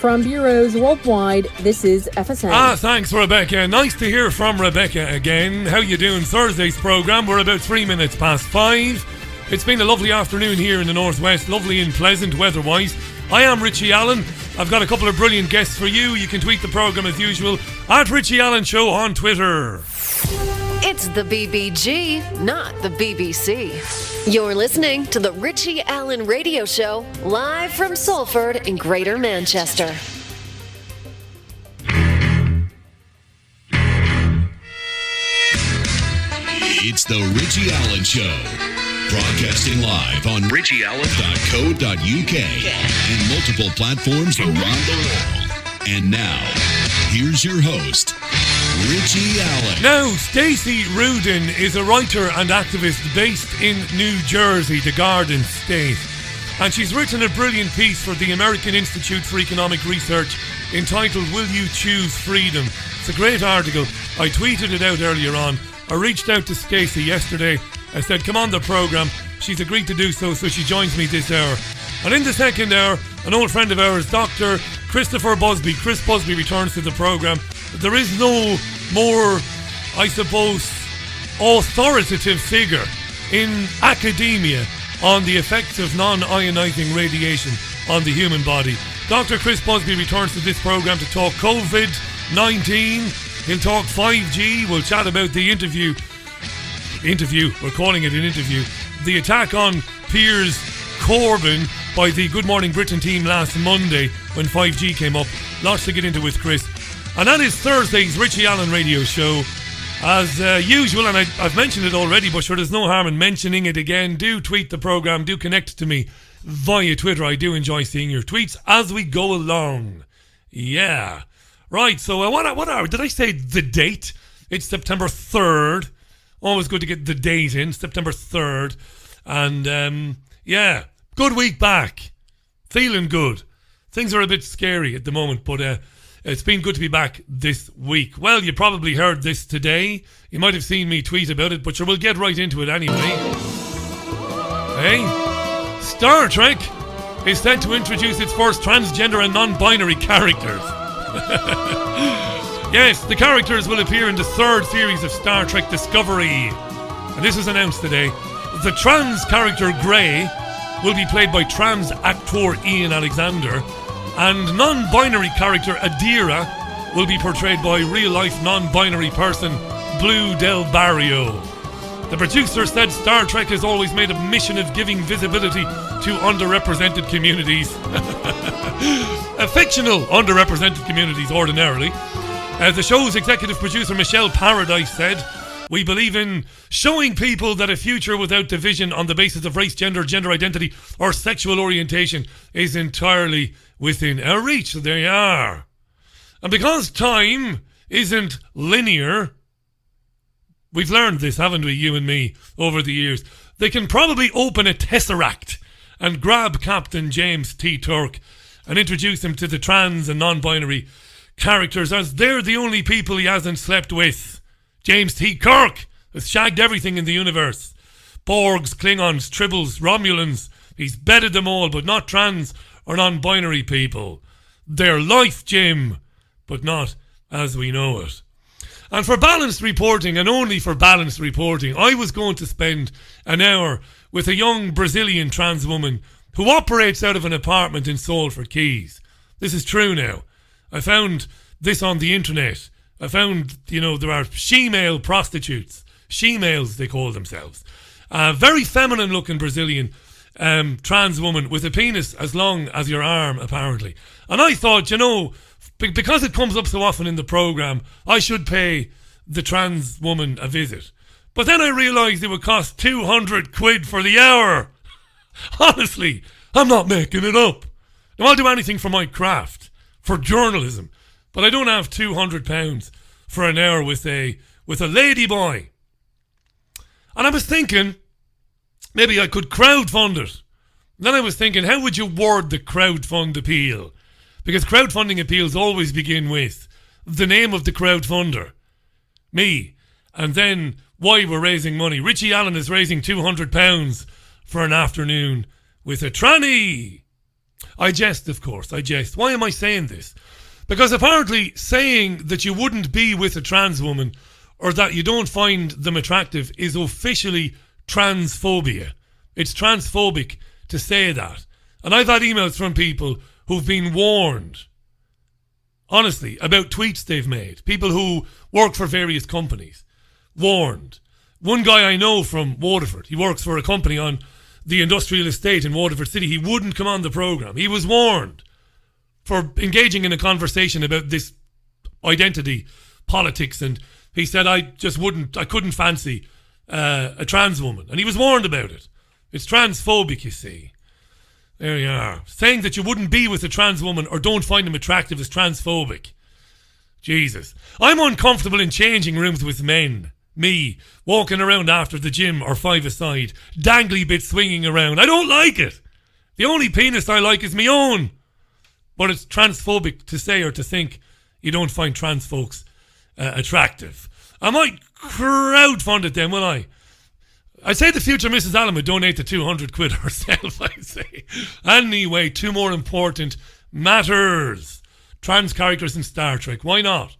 from bureaus worldwide, this is FSN. Thanks, Rebecca. Nice to hear from Rebecca again. How you doing? Thursday's programme, we're about 3 minutes past 5. It's been a lovely afternoon here in the northwest, lovely and pleasant weather-wise. I am Richie Allen. I've got a couple of brilliant guests for you. You can tweet the programme as usual at Richie Allen Show on Twitter. It's the BBG, not the BBC. You're listening to the Richie Allen Radio Show, live from Salford in Greater Manchester. It's the Richie Allen Show, broadcasting live on richieallen.co.uk and multiple platforms around the world. And now, here's your host, Richie Allen. Now, Stacy Rudin is a writer and activist based in New Jersey, the Garden State. And she's written a brilliant piece for the American Institute for Economic Research entitled Will You Choose Freedom? It's a great article. I tweeted it out earlier on. I reached out to Stacey yesterday. I said, come on the programme. She's agreed to do so she joins me this hour. And in the second hour, an old friend of ours, Dr. Christopher Busby. Chris Busby returns to the programme. There is no more, I suppose, authoritative figure in academia on the effects of non-ionising radiation on the human body. Dr. Chris Busby returns to this programme to talk COVID-19. He'll talk 5G. We'll chat about the interview. We're calling it an interview. The attack on Piers Corbin by the Good Morning Britain team last Monday when 5G came up. Lots to get into with Chris. And that is Thursday's Richie Allen Radio Show. As usual, and I've mentioned it already, but sure, there's no harm in mentioning it again. Do tweet the programme. Do connect to me via Twitter. I do enjoy seeing your tweets as we go along. Yeah. Right, so what are, did I say the date? It's September 3rd. Always good to get the date in, September 3rd. And, yeah, good week back. Feeling good. Things are a bit scary at the moment, but it's been good to be back this week. Well, you probably heard this today. You might have seen me tweet about it, but sure, we'll get right into it anyway. Hey, Star Trek is set to introduce its first transgender and non-binary characters. Yes, the characters will appear in the third series of Star Trek Discovery. And this was announced today. The trans character Grey will be played by trans actor Ian Alexander. And non-binary character Adira will be portrayed by real-life non-binary person Blue Del Barrio. The producer said Star Trek has always made a mission of giving visibility to underrepresented communities. Fictional underrepresented communities, ordinarily. The show's executive producer Michelle Paradise said, "We believe in showing people that a future without division on the basis of race, gender identity, or sexual orientation is entirely within our reach." So there you are. And because time isn't linear, we've learned this, haven't we, you and me, over the years. They can probably open a tesseract and grab Captain James T. Turk and introduce him to the trans and non-binary characters, as they're the only people he hasn't slept with. James T. Kirk has shagged everything in the universe. Borgs, Klingons, Tribbles, Romulans. He's bedded them all, but not trans or non-binary people. They're life, Jim, but not as we know it. And for balanced reporting, and only for balanced reporting, I was going to spend an hour with a young Brazilian trans woman who operates out of an apartment in Salford Quays. This is true now. I found this on the internet. I found, there are she-male prostitutes. She-males, they call themselves. A very feminine-looking Brazilian trans woman with a penis as long as your arm, apparently. And I thought, because it comes up so often in the programme, I should pay the trans woman a visit. But then I realised it would cost 200 quid for the hour. Honestly, I'm not making it up. Now, I'll do anything for my craft, for journalism, but I don't have £200 for an hour with a lady boy. And I was thinking, maybe I could crowdfund it. And then I was thinking, how would you word the crowdfund appeal? Because crowdfunding appeals always begin with the name of the crowdfunder, me, and then why we're raising money. Richie Allen is raising £200 for an afternoon with a tranny. I jest, of course, I jest. Why am I saying this? Because apparently saying that you wouldn't be with a trans woman or that you don't find them attractive is officially transphobia. It's transphobic to say that. And I've had emails from people who've been warned, honestly, about tweets they've made. People who work for various companies. Warned. One guy I know from Waterford, he works for a company on the industrial estate in Waterford City. He wouldn't come on the programme. He was warned for engaging in a conversation about this identity politics, and he said, I couldn't fancy a trans woman. And he was warned about it. It's transphobic, you see. There you are. Saying that you wouldn't be with a trans woman or don't find them attractive is transphobic. Jesus. I'm uncomfortable in changing rooms with men. Me, walking around after the gym or five-a-side, dangly bits swinging around. I don't like it. The only penis I like is my own. But it's transphobic to say or to think you don't find trans folks attractive. I might crowdfund it then, will I? I'd say the future Mrs. Allen would donate the 200 quid herself, I'd say. Anyway, two more important matters. Trans characters in Star Trek. Why not?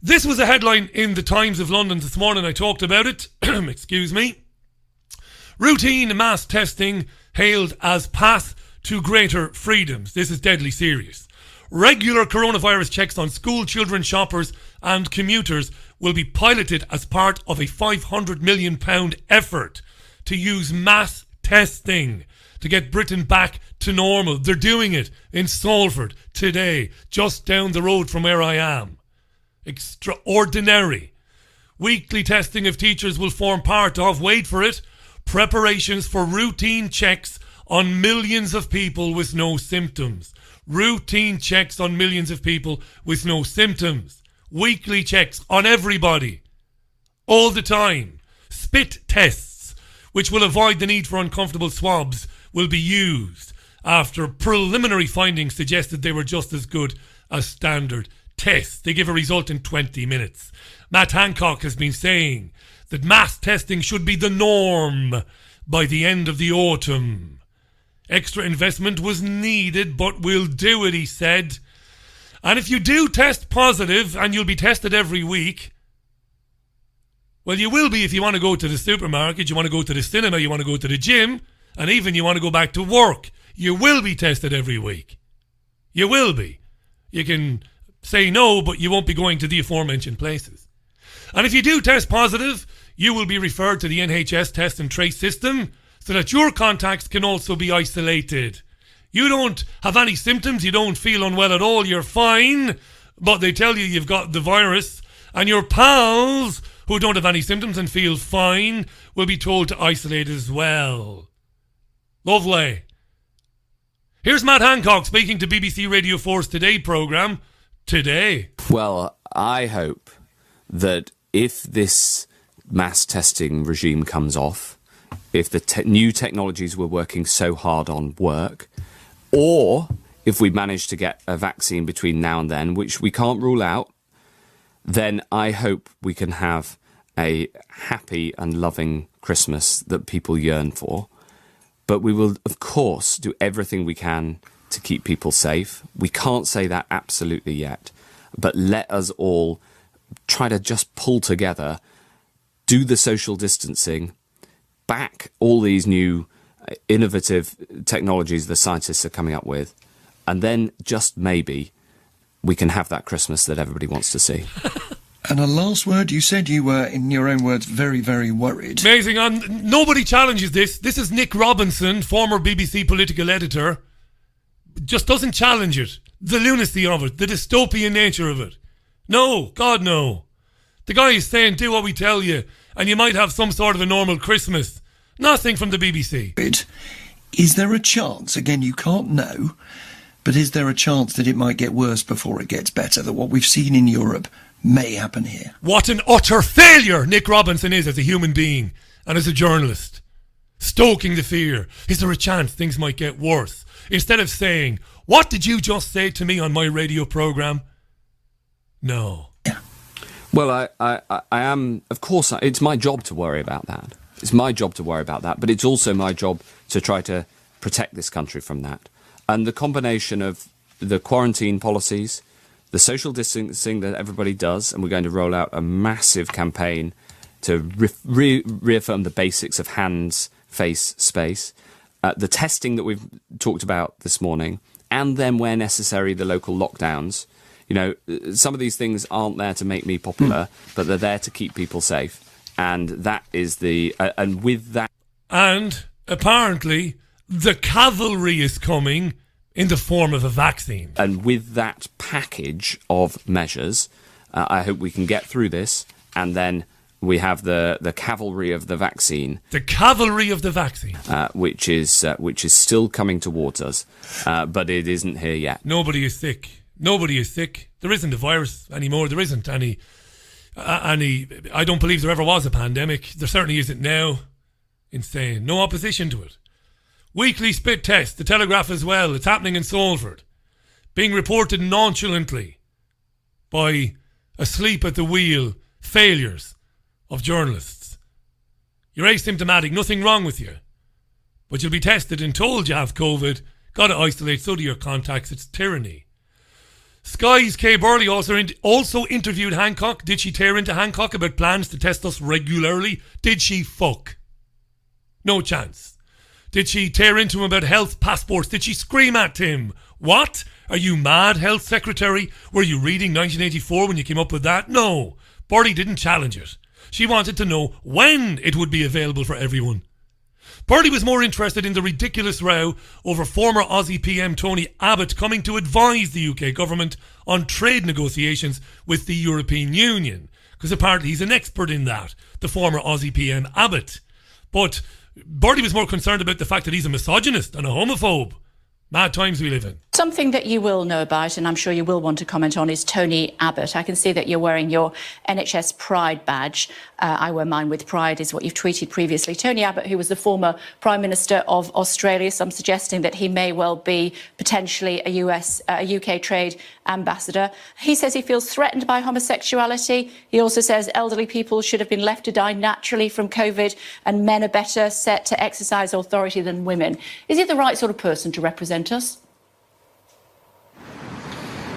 This was a headline in the Times of London this morning. I talked about it. Excuse me. Routine mass testing hailed as path to greater freedoms. This is deadly serious. Regular coronavirus checks on school children, shoppers and commuters will be piloted as part of a £500 million effort to use mass testing to get Britain back to normal. They're doing it in Salford today, just down the road from where I am. Extraordinary. Weekly testing of teachers will form part of, wait for it, preparations for routine checks on millions of people with no symptoms. Routine checks on millions of people with no symptoms. Weekly checks on everybody. All the time. Spit tests, which will avoid the need for uncomfortable swabs, will be used after preliminary findings suggested they were just as good as standard tests. They give a result in 20 minutes. Matt Hancock has been saying that mass testing should be the norm by the end of the autumn. Extra investment was needed, but we'll do it, he said. And if you do test positive, and you'll be tested every week, well, you will be if you want to go to the supermarket, you want to go to the cinema, you want to go to the gym, and even you want to go back to work. You will be tested every week. You will be. You can say no, but you won't be going to the aforementioned places. And if you do test positive, you will be referred to the NHS test and trace system so that your contacts can also be isolated. You don't have any symptoms, you don't feel unwell at all, you're fine, but they tell you you've got the virus, and your pals who don't have any symptoms and feel fine will be told to isolate as well. Lovely. Here's Matt Hancock speaking to BBC Radio 4's Today programme today. Well, I hope that if this mass testing regime comes off, if the new technologies we're working so hard on work, or if we manage to get a vaccine between now and then, which we can't rule out, then I hope we can have a happy and loving Christmas that people yearn for. But we will, of course, do everything we can to keep people safe. We can't say that absolutely yet, but let us all try to just pull together, do the social distancing, back all these new innovative technologies the scientists are coming up with, and then just maybe we can have that Christmas that everybody wants to see. And a last word, you said you were, in your own words, very, very worried. Amazing. Nobody challenges this. This is Nick Robinson, former BBC political editor. Just doesn't challenge it. The lunacy of it. The dystopian nature of it. No. God, no. The guy is saying, do what we tell you, and you might have some sort of a normal Christmas. Nothing from the BBC. Is there a chance, again, you can't know, but is there a chance that it might get worse before it gets better, that what we've seen in Europe may happen here? What an utter failure Nick Robinson is as a human being and as a journalist. Stoking the fear. Is there a chance things might get worse? Instead of saying, what did you just say to me on my radio programme? No. Yeah. Well, I am, of course, it's my job to worry about that. It's my job to worry about that, but it's also my job to try to protect this country from that. And the combination of the quarantine policies, the social distancing that everybody does, and we're going to roll out a massive campaign to reaffirm the basics of hands, face, space, the testing that we've talked about this morning, and then where necessary, the local lockdowns. You know, some of these things aren't there to make me popular, but they're there to keep people safe. And that is and with that... And apparently, the cavalry is coming in the form of a vaccine. And with that package of measures, I hope we can get through this, and then we have the cavalry of the vaccine. The cavalry of the vaccine. Which is still coming towards us, but it isn't here yet. Nobody is sick. Nobody is sick. There isn't a virus anymore. There isn't any. I don't believe there ever was a pandemic. There certainly isn't now. Insane. No opposition to it. Weekly spit test. The Telegraph as well. It's happening in Salford. Being reported nonchalantly by asleep at the wheel failures of journalists. You're asymptomatic. Nothing wrong with you. But you'll be tested and told you have COVID. Got to isolate. So do your contacts. It's tyranny. Sky's Kay Burley also interviewed Hancock. Did she tear into Hancock about plans to test us regularly? Did she fuck? No chance. Did she tear into him about health passports? Did she scream at him? What? Are you mad, Health Secretary? Were you reading 1984 when you came up with that? No. Burley didn't challenge it. She wanted to know when it would be available for everyone. Burley was more interested in the ridiculous row over former Aussie PM Tony Abbott coming to advise the UK government on trade negotiations with the European Union, because apparently he's an expert in that, the former Aussie PM Abbott. But Burley was more concerned about the fact that he's a misogynist and a homophobe. Mad times we live in. Something that you will know about, and I'm sure you will want to comment on, is Tony Abbott. I can see that you're wearing your NHS Pride badge. I wear mine with pride, is what you've tweeted previously. Tony Abbott, who was the former Prime Minister of Australia, some suggesting that he may well be potentially a UK trade ambassador. He says he feels threatened by homosexuality. He also says elderly people should have been left to die naturally from COVID, and men are better set to exercise authority than women. Is he the right sort of person to represent us?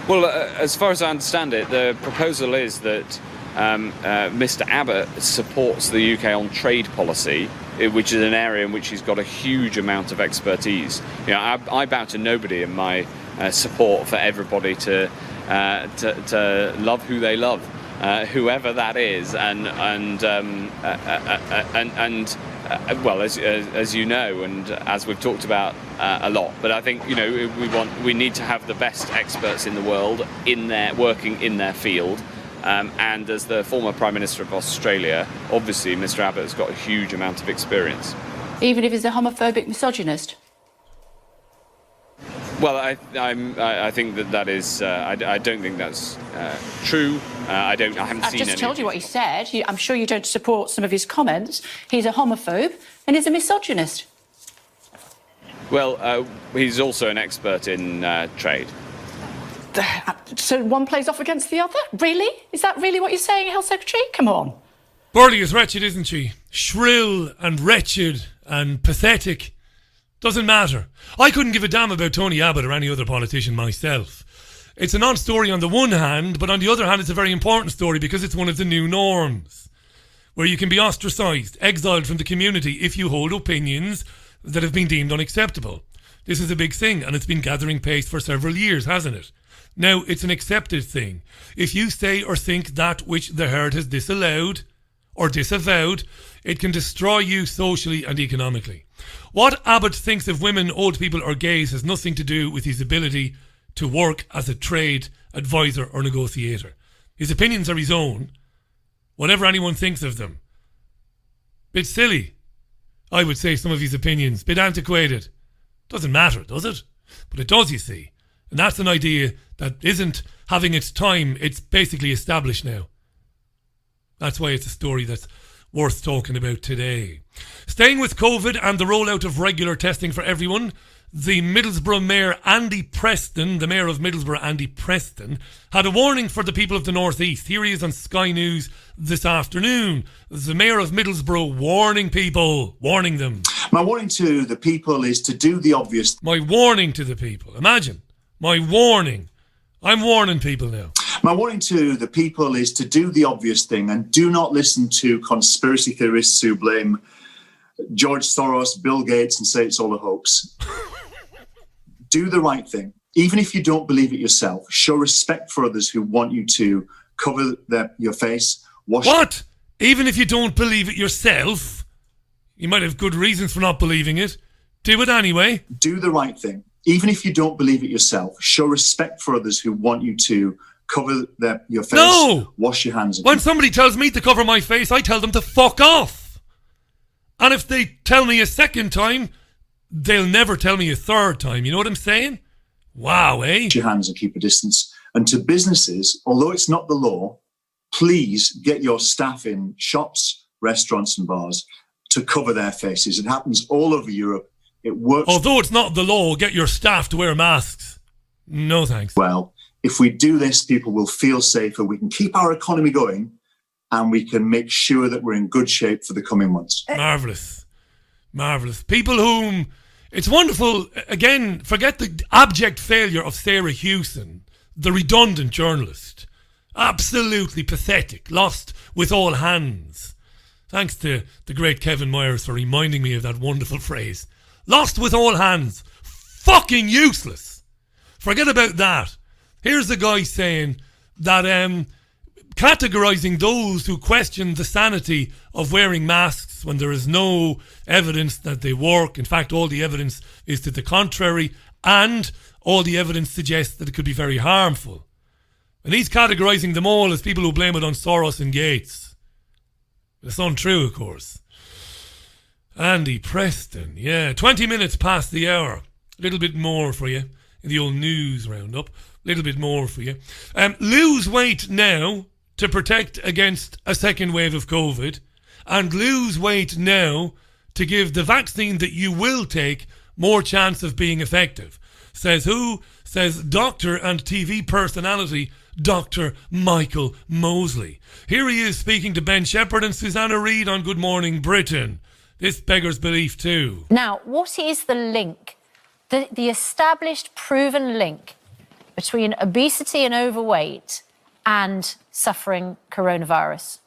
Well, as far as I understand it, the proposal is that Mr. Abbott supports the UK on trade policy, which is an area in which he's got a huge amount of expertise. You know, I bow to nobody in my support for everybody to love who they love, whoever that is, well, as you know, and as we've talked about a lot, but I think, you know, we need to have the best experts in the world working in their field, and as the former Prime Minister of Australia, obviously Mr. Abbott has got a huge amount of experience. Even if he's a homophobic misogynist? Well, I think that is. I don't think that's true. I haven't seen. I've just told you what he said. I'm sure you don't support some of his comments. He's a homophobe and he's a misogynist. Well, he's also an expert in trade. So one plays off against the other? Really? Is that really what you're saying, Health Secretary? Come on. Burley is wretched, isn't she? Shrill and wretched and pathetic. Doesn't matter. I couldn't give a damn about Tony Abbott or any other politician myself. It's a non-story on the one hand, but on the other hand it's a very important story because it's one of the new norms, where you can be ostracised, exiled from the community if you hold opinions that have been deemed unacceptable. This is a big thing, and it's been gathering pace for several years, hasn't it? Now, it's an accepted thing. If you say or think that which the herd has disallowed or disavowed, it can destroy you socially and economically. What Abbott thinks of women, old people or gays has nothing to do with his ability to work as a trade advisor or negotiator. His opinions are his own, whatever anyone thinks of them. Bit silly, I would say, some of his opinions. Bit antiquated. Doesn't matter, does it? But it does, you see. And that's an idea that isn't having its time. It's basically established now. That's why it's a story that's worth talking about today. Staying with COVID and the rollout of regular testing for everyone, the Middlesbrough Mayor Andy Preston, the Mayor of Middlesbrough Andy Preston, had a warning for the people of the North East. Here he is on Sky News this afternoon. The Mayor of Middlesbrough warning people, warning them. My warning to the people is to do the obvious. My warning to the people. Imagine. My warning. I'm warning people now. My warning to the people is to do the obvious thing and do not listen to conspiracy theorists who blame George Soros, Bill Gates, and say it's all a hoax. Do the right thing. Even if you don't believe it yourself, show respect for others who want you to cover your face. What? Even if you don't believe it yourself? You might have good reasons for not believing it. Do it anyway. Do the right thing. Even if you don't believe it yourself, show respect for others who want you to cover your face. No! Wash your hands. When somebody tells me to cover my face, I tell them to fuck off. And if they tell me a second time, they'll never tell me a third time. You know what I'm saying? Wow, eh? Wash your hands and keep a distance. And to businesses, although it's not the law, please get your staff in shops, restaurants and bars to cover their faces. It happens all over Europe. It works. Although it's not the law, get your staff to wear masks. No thanks. Well, if we do this, people will feel safer. We can keep our economy going and we can make sure that we're in good shape for the coming months. Marvellous. Marvellous. People whom... It's wonderful. Again, forget the abject failure of Sarah Hewson, the redundant journalist. Absolutely pathetic. Lost with all hands. Thanks to the great Kevin Myers for reminding me of that wonderful phrase. Lost with all hands. Fucking useless. Forget about that. Here's the guy saying that categorising those who question the sanity of wearing masks when there is no evidence that they work. In fact, all the evidence is to the contrary, and all the evidence suggests that it could be very harmful. And he's categorising them all as people who blame it on Soros and Gates. It's untrue, of course. Andy Preston, yeah, 20 minutes past the hour. A little bit more for you in the old news roundup. A little bit more for you. Lose weight now to protect against a second wave of COVID, and lose weight now to give the vaccine that you will take more chance of being effective. Says who? Says doctor and TV personality Dr. Michael Mosley. Here he is speaking to Ben Shepherd and Susanna Reid on Good Morning Britain. This beggars belief too. Now, what is the link, the established, proven link between obesity and overweight and suffering coronavirus?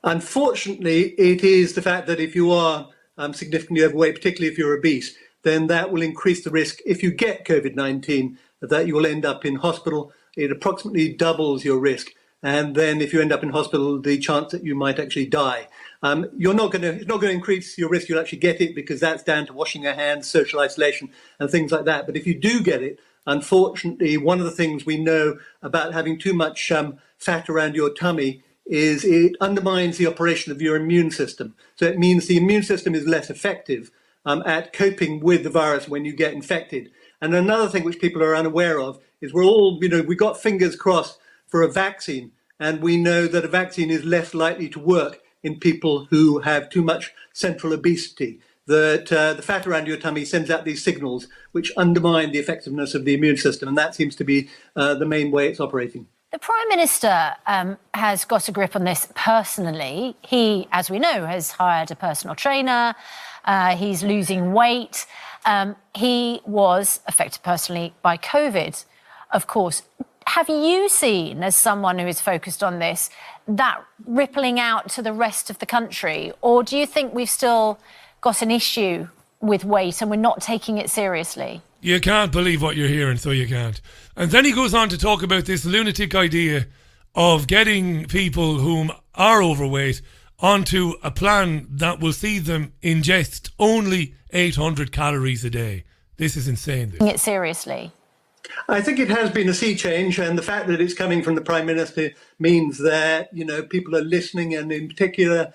Unfortunately, it is the fact that if you are significantly overweight, particularly if you're obese, then that will increase the risk if you get COVID-19 that you will end up in hospital. It approximately doubles your risk. And then if you end up in hospital, the chance that you might actually die. It's not going to increase your risk. You'll actually get it because that's down to washing your hands, social isolation and things like that. But if you do get it, unfortunately, one of the things we know about having too much fat around your tummy is it undermines the operation of your immune system. So it means the immune system is less effective at coping with the virus when you get infected. And another thing which people are unaware of is we got fingers crossed for a vaccine, and we know that a vaccine is less likely to work in people who have too much central obesity. That the fat around your tummy sends out these signals which undermine the effectiveness of the immune system, and that seems to be the main way it's operating. The Prime Minister has got a grip on this personally. He, as we know, has hired a personal trainer. He's losing weight. He was affected personally by COVID, of course. Have you seen, as someone who is focused on this, that rippling out to the rest of the country? Or do you think we've still got an issue with weight and we're not taking it seriously? You can't believe what you're hearing, so you can't. And then he goes on to talk about this lunatic idea of getting people whom are overweight onto a plan that will see them ingest only 800 calories a day. This is insane. Taking it seriously. I think it has been a sea change, and the fact that it's coming from the Prime Minister means that, people are listening, and in particular,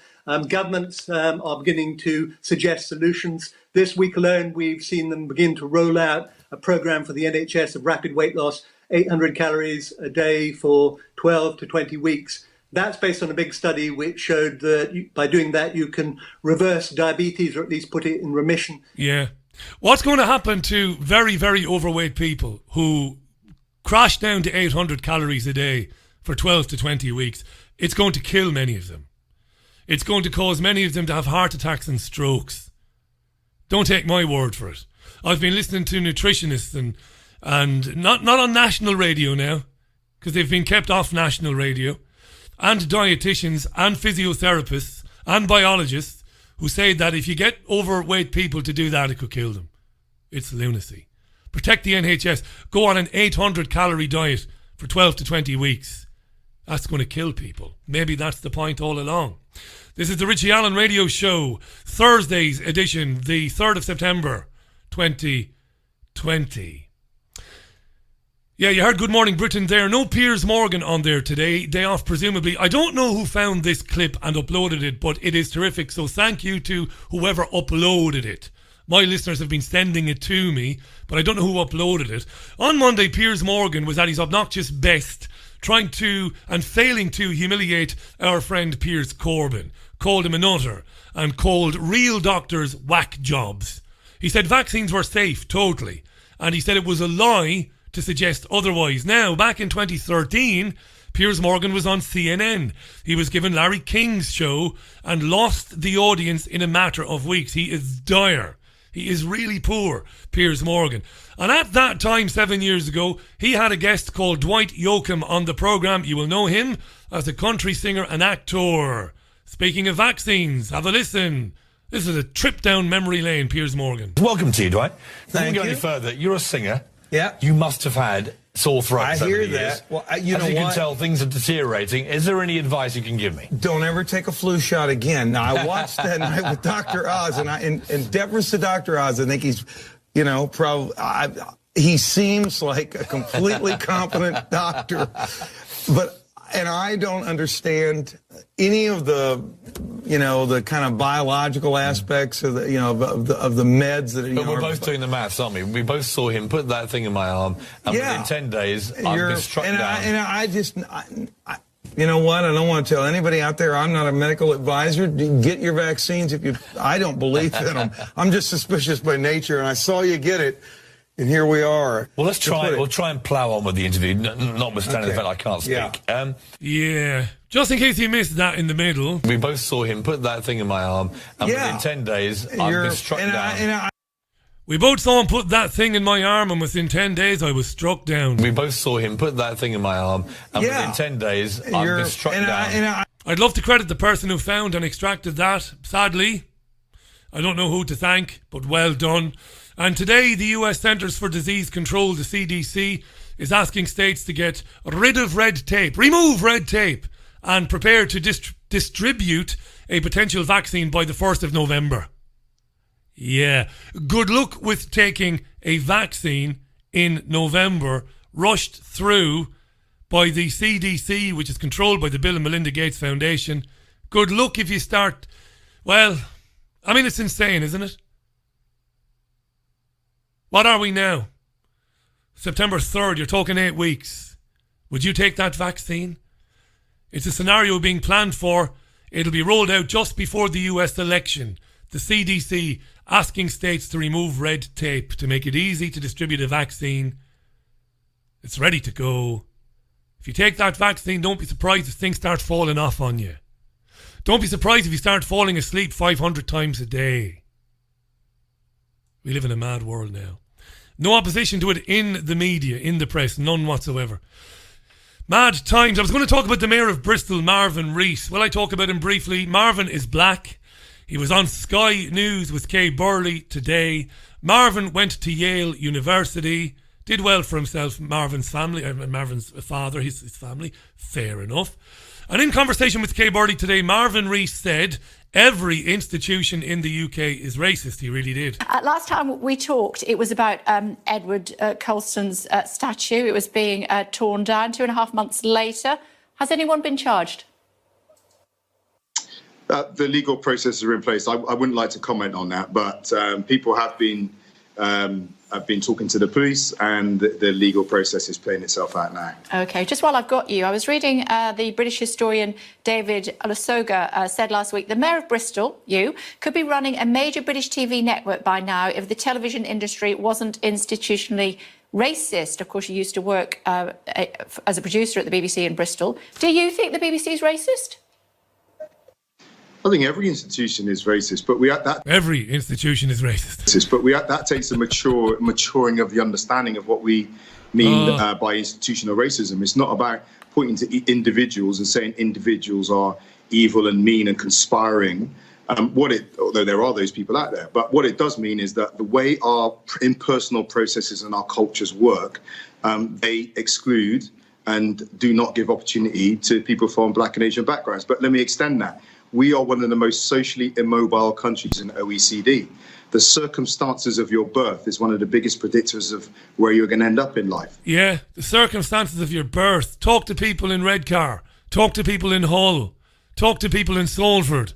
governments are beginning to suggest solutions. This week alone, we've seen them begin to roll out a programme for the NHS of rapid weight loss, 800 calories a day for 12 to 20 weeks. That's based on a big study which showed that by doing that, you can reverse diabetes or at least put it in remission. Yeah. What's going to happen to very, very overweight people who crash down to 800 calories a day for 12 to 20 weeks? It's going to kill many of them. It's going to cause many of them to have heart attacks and strokes. Don't take my word for it. I've been listening to nutritionists and not on national radio now, because they've been kept off national radio, and dietitians and physiotherapists and biologists who say that if you get overweight people to do that, it could kill them. It's lunacy. Protect the NHS. Go on an 800-calorie diet for 12 to 20 weeks. That's going to kill people. Maybe that's the point all along. This is the Richie Allen Radio Show, Thursday's edition, the 3rd of September, 2020. Yeah, you heard Good Morning Britain there. No Piers Morgan on there today. Day off, presumably. I don't know who found this clip and uploaded it, but it is terrific. So thank you to whoever uploaded it. My listeners have been sending it to me, but I don't know who uploaded it. On Monday, Piers Morgan was at his obnoxious best, trying to and failing to humiliate our friend Piers Corbin. Called him a nutter and called real doctors whack jobs. He said vaccines were safe, totally. And he said it was a lie to suggest otherwise. Now, back in 2013, Piers Morgan was on CNN. He was given Larry King's show and lost the audience in a matter of weeks. He is dire. He is really poor, Piers Morgan. And at that time, 7 years ago, he had a guest called Dwight Yoakam on the programme. You will know him as a country singer and actor. Speaking of vaccines, have a listen. This is a trip down memory lane, Piers Morgan. Welcome to you, Dwight. Thank Before we go you. any further, you're a singer. Yeah. You must have had sore throats I over hear the years. that. Well, you know As you can what? tell, things are deteriorating. Is there any advice you can give me? Don't ever take a flu shot again. Now, I watched that night with Dr. Oz, and in deference to Dr. Oz, I think he's, he seems like a completely competent doctor, and I don't understand any of the kind of biological aspects of the, of the meds that. But we're both doing the maths, aren't we? We both saw him put that thing in my arm, and within 10 days, I've been struck down. I you know what? I don't want to tell anybody out there. I'm not a medical advisor. Get your vaccines if you. I don't believe in them. I'm just suspicious by nature, and I saw you get it. And here we are. Well, let's try. We'll try and plough on with the interview, notwithstanding the fact I can't speak. Yeah. Just in case you missed that in the middle. We both saw him put that thing in my arm, and within 10 days, I've been struck down. We both saw him put that thing in my arm, and within 10 days, I was struck down. We both saw him put that thing in my arm, and within 10 days, I've been struck down. I'd love to credit the person who found and extracted that. Sadly, I don't know who to thank, but well done. And today, the US Centers for Disease Control, the CDC, is asking states to get rid of red tape, remove red tape, and prepare to distribute a potential vaccine by the 1st of November. Yeah, good luck with taking a vaccine in November, rushed through by the CDC, which is controlled by the Bill and Melinda Gates Foundation. Good luck if you start, well, I mean, it's insane, isn't it? What are we now? September 3rd, you're talking 8 weeks. Would you take that vaccine? It's a scenario being planned for. It'll be rolled out just before the US election. The CDC asking states to remove red tape to make it easy to distribute a vaccine. It's ready to go. If you take that vaccine, don't be surprised if things start falling off on you. Don't be surprised if you start falling asleep 500 times a day. We live in a mad world now. No opposition to it in the media, in the press, none whatsoever. Mad times. I was going to talk about the Mayor of Bristol, Marvin Rees. Will I talk about him briefly? Marvin is black. He was on Sky News with Kay Burley today. Marvin went to Yale University. Did well for himself. Marvin's family, Marvin's father, his family. Fair enough. And in conversation with Kay Burley today, Marvin Rees said every institution in the UK is racist. He really did. Last time we talked, it was about Edward Colston's statue. It was being torn down 2.5 months later. Has anyone been charged? The legal processes are in place. I wouldn't like to comment on that, but people have been talking to the police, and the legal process is playing itself out now. OK, just while I've got you, I was reading the British historian David Olusoga said last week the Mayor of Bristol, you, could be running a major British TV network by now if the television industry wasn't institutionally racist. Of course, you used to work as a producer at the BBC in Bristol. Do you think the BBC is racist? I think every institution is racist, but every institution is racist. But that takes a maturing of the understanding of what we mean by institutional racism. It's not about pointing to individuals and saying individuals are evil and mean and conspiring. Although there are those people out there, but what it does mean is that the way our impersonal processes and our cultures work, they exclude and do not give opportunity to people from Black and Asian backgrounds. But let me extend that. We are one of the most socially immobile countries in OECD. The circumstances of your birth is one of the biggest predictors of where you're going to end up in life. Yeah, the circumstances of your birth. Talk to people in Redcar. Talk to people in Hull. Talk to people in Salford.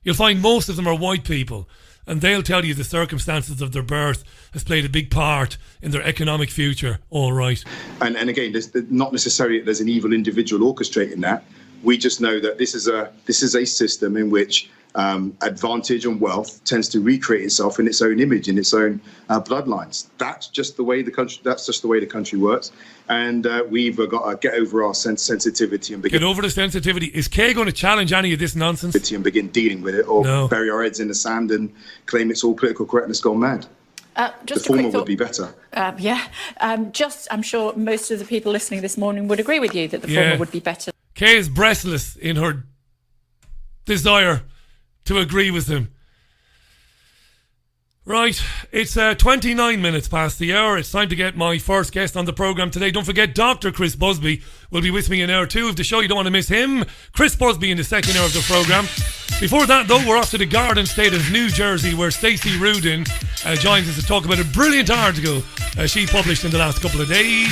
You'll find most of them are white people, and they'll tell you the circumstances of their birth has played a big part in their economic future. All right. And again, there's not necessarily there's an evil individual orchestrating that. We just know that this is a system in which advantage and wealth tends to recreate itself in its own image, in its own bloodlines. That's just the way the country works, and we've got to get over our sensitivity and begin. Get over the sensitivity. Is Kay going to challenge any of this nonsense? And begin dealing with it, or bury our heads in the sand and claim it's all political correctness gone mad. Just the former would be better. I'm sure most of the people listening this morning would agree with you that the former would be better. Kay is breathless in her desire to agree with him. Right, it's 29 minutes past the hour. It's time to get my first guest on the programme today. Don't forget, Dr. Chris Busby will be with me in hour 2 of the show. You don't want to miss him. Chris Busby in the second hour of the programme. Before that, though, we're off to the Garden State of New Jersey, where Stacy Rudin joins us to talk about a brilliant article she published in the last couple of days.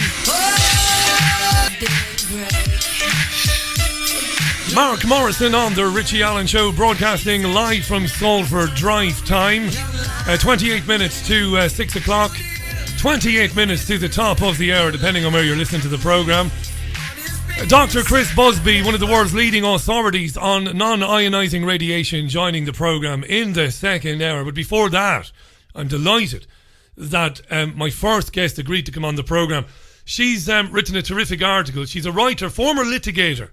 Mark Morrison on the Richie Allen Show, broadcasting live from Salford Drive time. 28 minutes to 6 o'clock. 28 minutes to the top of the hour, depending on where you're listening to the programme. Dr. Chris Busby, one of the world's leading authorities on non-ionising radiation, joining the programme in the second hour. But before that, I'm delighted that my first guest agreed to come on the programme. She's written a terrific article. She's a writer, former litigator.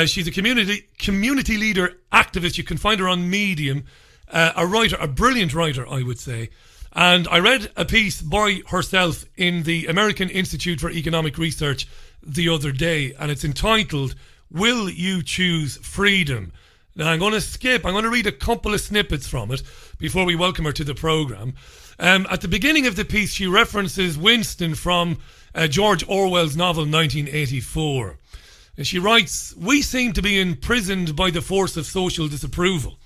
She's a community leader, activist. You can find her on Medium. A writer, a brilliant writer, I would say. And I read a piece by herself in the American Institute for Economic Research the other day, and it's entitled, Will You Choose Freedom? Now, I'm going to read a couple of snippets from it before we welcome her to the programme. At the beginning of the piece, she references Winston from George Orwell's novel 1984. And she writes, "We seem to be imprisoned by the force of social disapproval.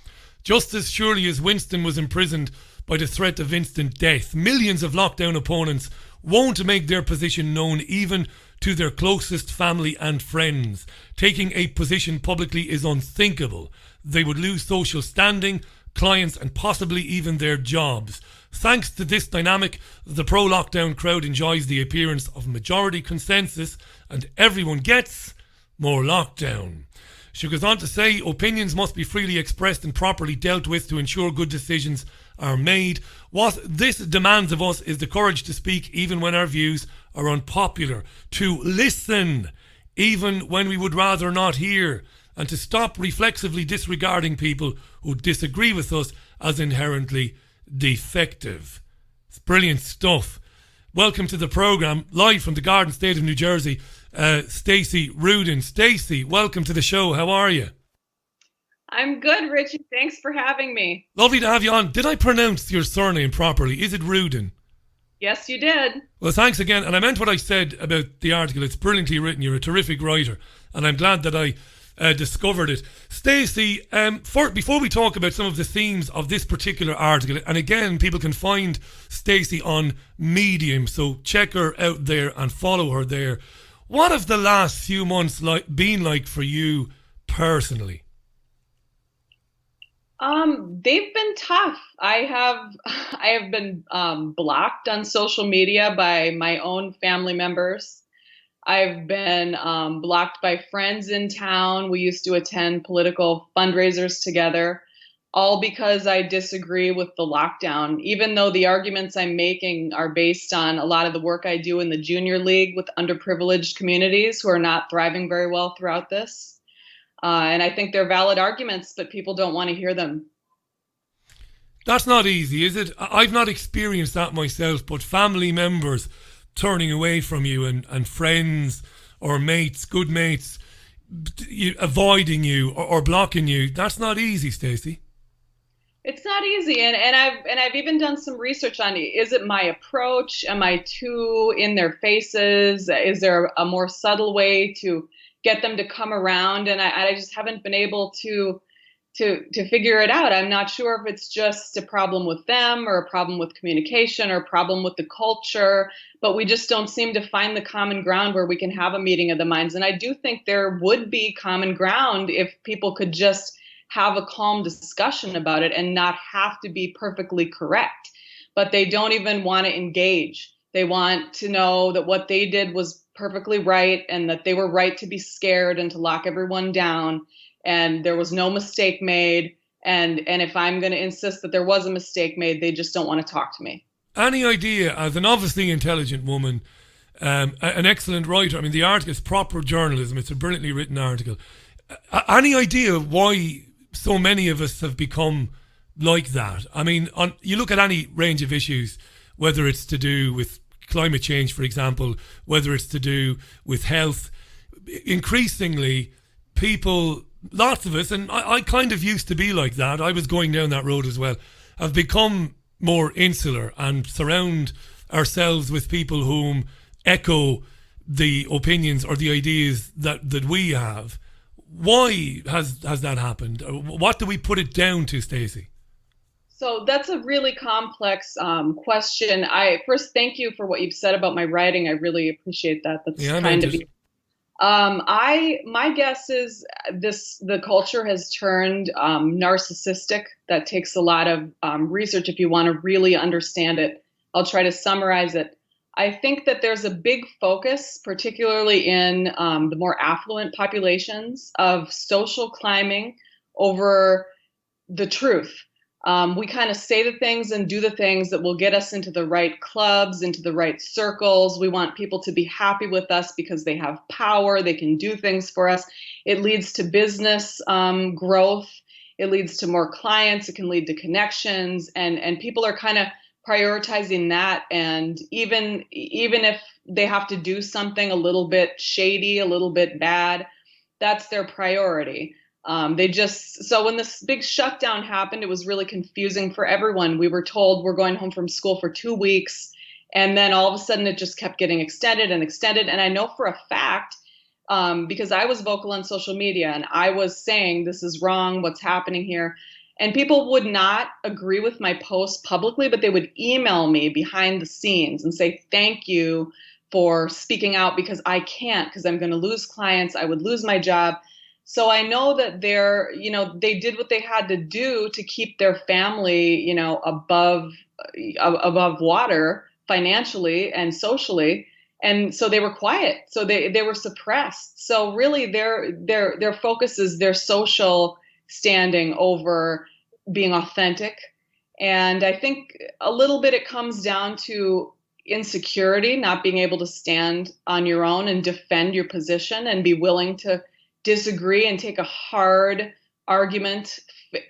Just as surely as Winston was imprisoned by the threat of instant death, millions of lockdown opponents won't make their position known even to their closest family and friends. Taking a position publicly is unthinkable. They would lose social standing, clients, and possibly even their jobs. Thanks to this dynamic, the pro-lockdown crowd enjoys the appearance of majority consensus, and everyone gets more lockdown." She goes on to say, "Opinions must be freely expressed and properly dealt with to ensure good decisions are made. What this demands of us is the courage to speak even when our views are unpopular, to listen even when we would rather not hear, and to stop reflexively disregarding people who disagree with us as inherently defective." It's brilliant stuff. Welcome to the programme, live from the Garden State of New Jersey, Stacy Rudin. Stacy, welcome to the show. How are you? I'm good, Richie. Thanks for having me. Lovely to have you on. Did I pronounce your surname properly? Is it Rudin? Yes, you did. Well, thanks again. And I meant what I said about the article. It's brilliantly written. You're a terrific writer. And I'm glad that I discovered it. Stacey, before we talk about some of the themes of this particular article, and again, people can find Stacey on Medium, so check her out there and follow her there. What have the last few months been like for you personally? They've been tough. I have been blocked on social media by my own family members. I've been blocked by friends in town. We used to attend political fundraisers together, all because I disagree with the lockdown, even though the arguments I'm making are based on a lot of the work I do in the junior league with underprivileged communities who are not thriving very well throughout this. And I think they're valid arguments, but people don't want to hear them. That's not easy, is it? I've not experienced that myself, but family members turning away from you and friends or mates, good mates, avoiding you or blocking you, that's not easy, Stacey. It's not easy, and I've even done some research on, is it my approach? Am I too in their faces? Is there a more subtle way to get them to come around? And I just haven't been able to figure it out. I'm not sure if it's just a problem with them or a problem with communication or a problem with the culture, but we just don't seem to find the common ground where we can have a meeting of the minds. And I do think there would be common ground if people could just have a calm discussion about it and not have to be perfectly correct. But they don't even want to engage. They want to know that what they did was perfectly right and that they were right to be scared and to lock everyone down. And there was no mistake made. And if I'm going to insist that there was a mistake made, they just don't want to talk to me. Any idea, as an obviously intelligent woman, an excellent writer, I mean, the article is proper journalism. It's a brilliantly written article. Any idea why so many of us have become like that? I mean, you look at any range of issues, whether it's to do with climate change, for example, whether it's to do with health, increasingly people, lots of us, and I kind of used to be like that, I was going down that road as well, have become more insular and surround ourselves with people whom echo the opinions or the ideas that we have. Why has that happened? What do we put it down to, Stacey? So that's a really complex question. I first thank you for what you've said about my writing. I really appreciate that. That's kind of you. My guess is the culture has turned narcissistic. That takes a lot of research if you want to really understand it. I'll try to summarize it. I think that there's a big focus, particularly in the more affluent populations, of social climbing over the truth. We kind of say the things and do the things that will get us into the right clubs, into the right circles. We want people to be happy with us because they have power. They can do things for us. It leads to business growth. It leads to more clients. It can lead to connections. And people are kind of prioritizing that. And even if they have to do something a little bit shady, a little bit bad, that's their priority. So when this big shutdown happened, it was really confusing for everyone. We were told we're going home from school for 2 weeks. And then all of a sudden it just kept getting extended and extended. And I know for a fact, because I was vocal on social media and I was saying, this is wrong, what's happening here. And people would not agree with my posts publicly, but they would email me behind the scenes and say, thank you for speaking out because I can't, because I'm going to lose clients. I would lose my job. So I know that they did what they had to do to keep their family, above water financially and socially. And so they were quiet. So they were suppressed. So really their focus is their social standing over being authentic. And I think a little bit it comes down to insecurity, not being able to stand on your own and defend your position and be willing to disagree and take a hard argument,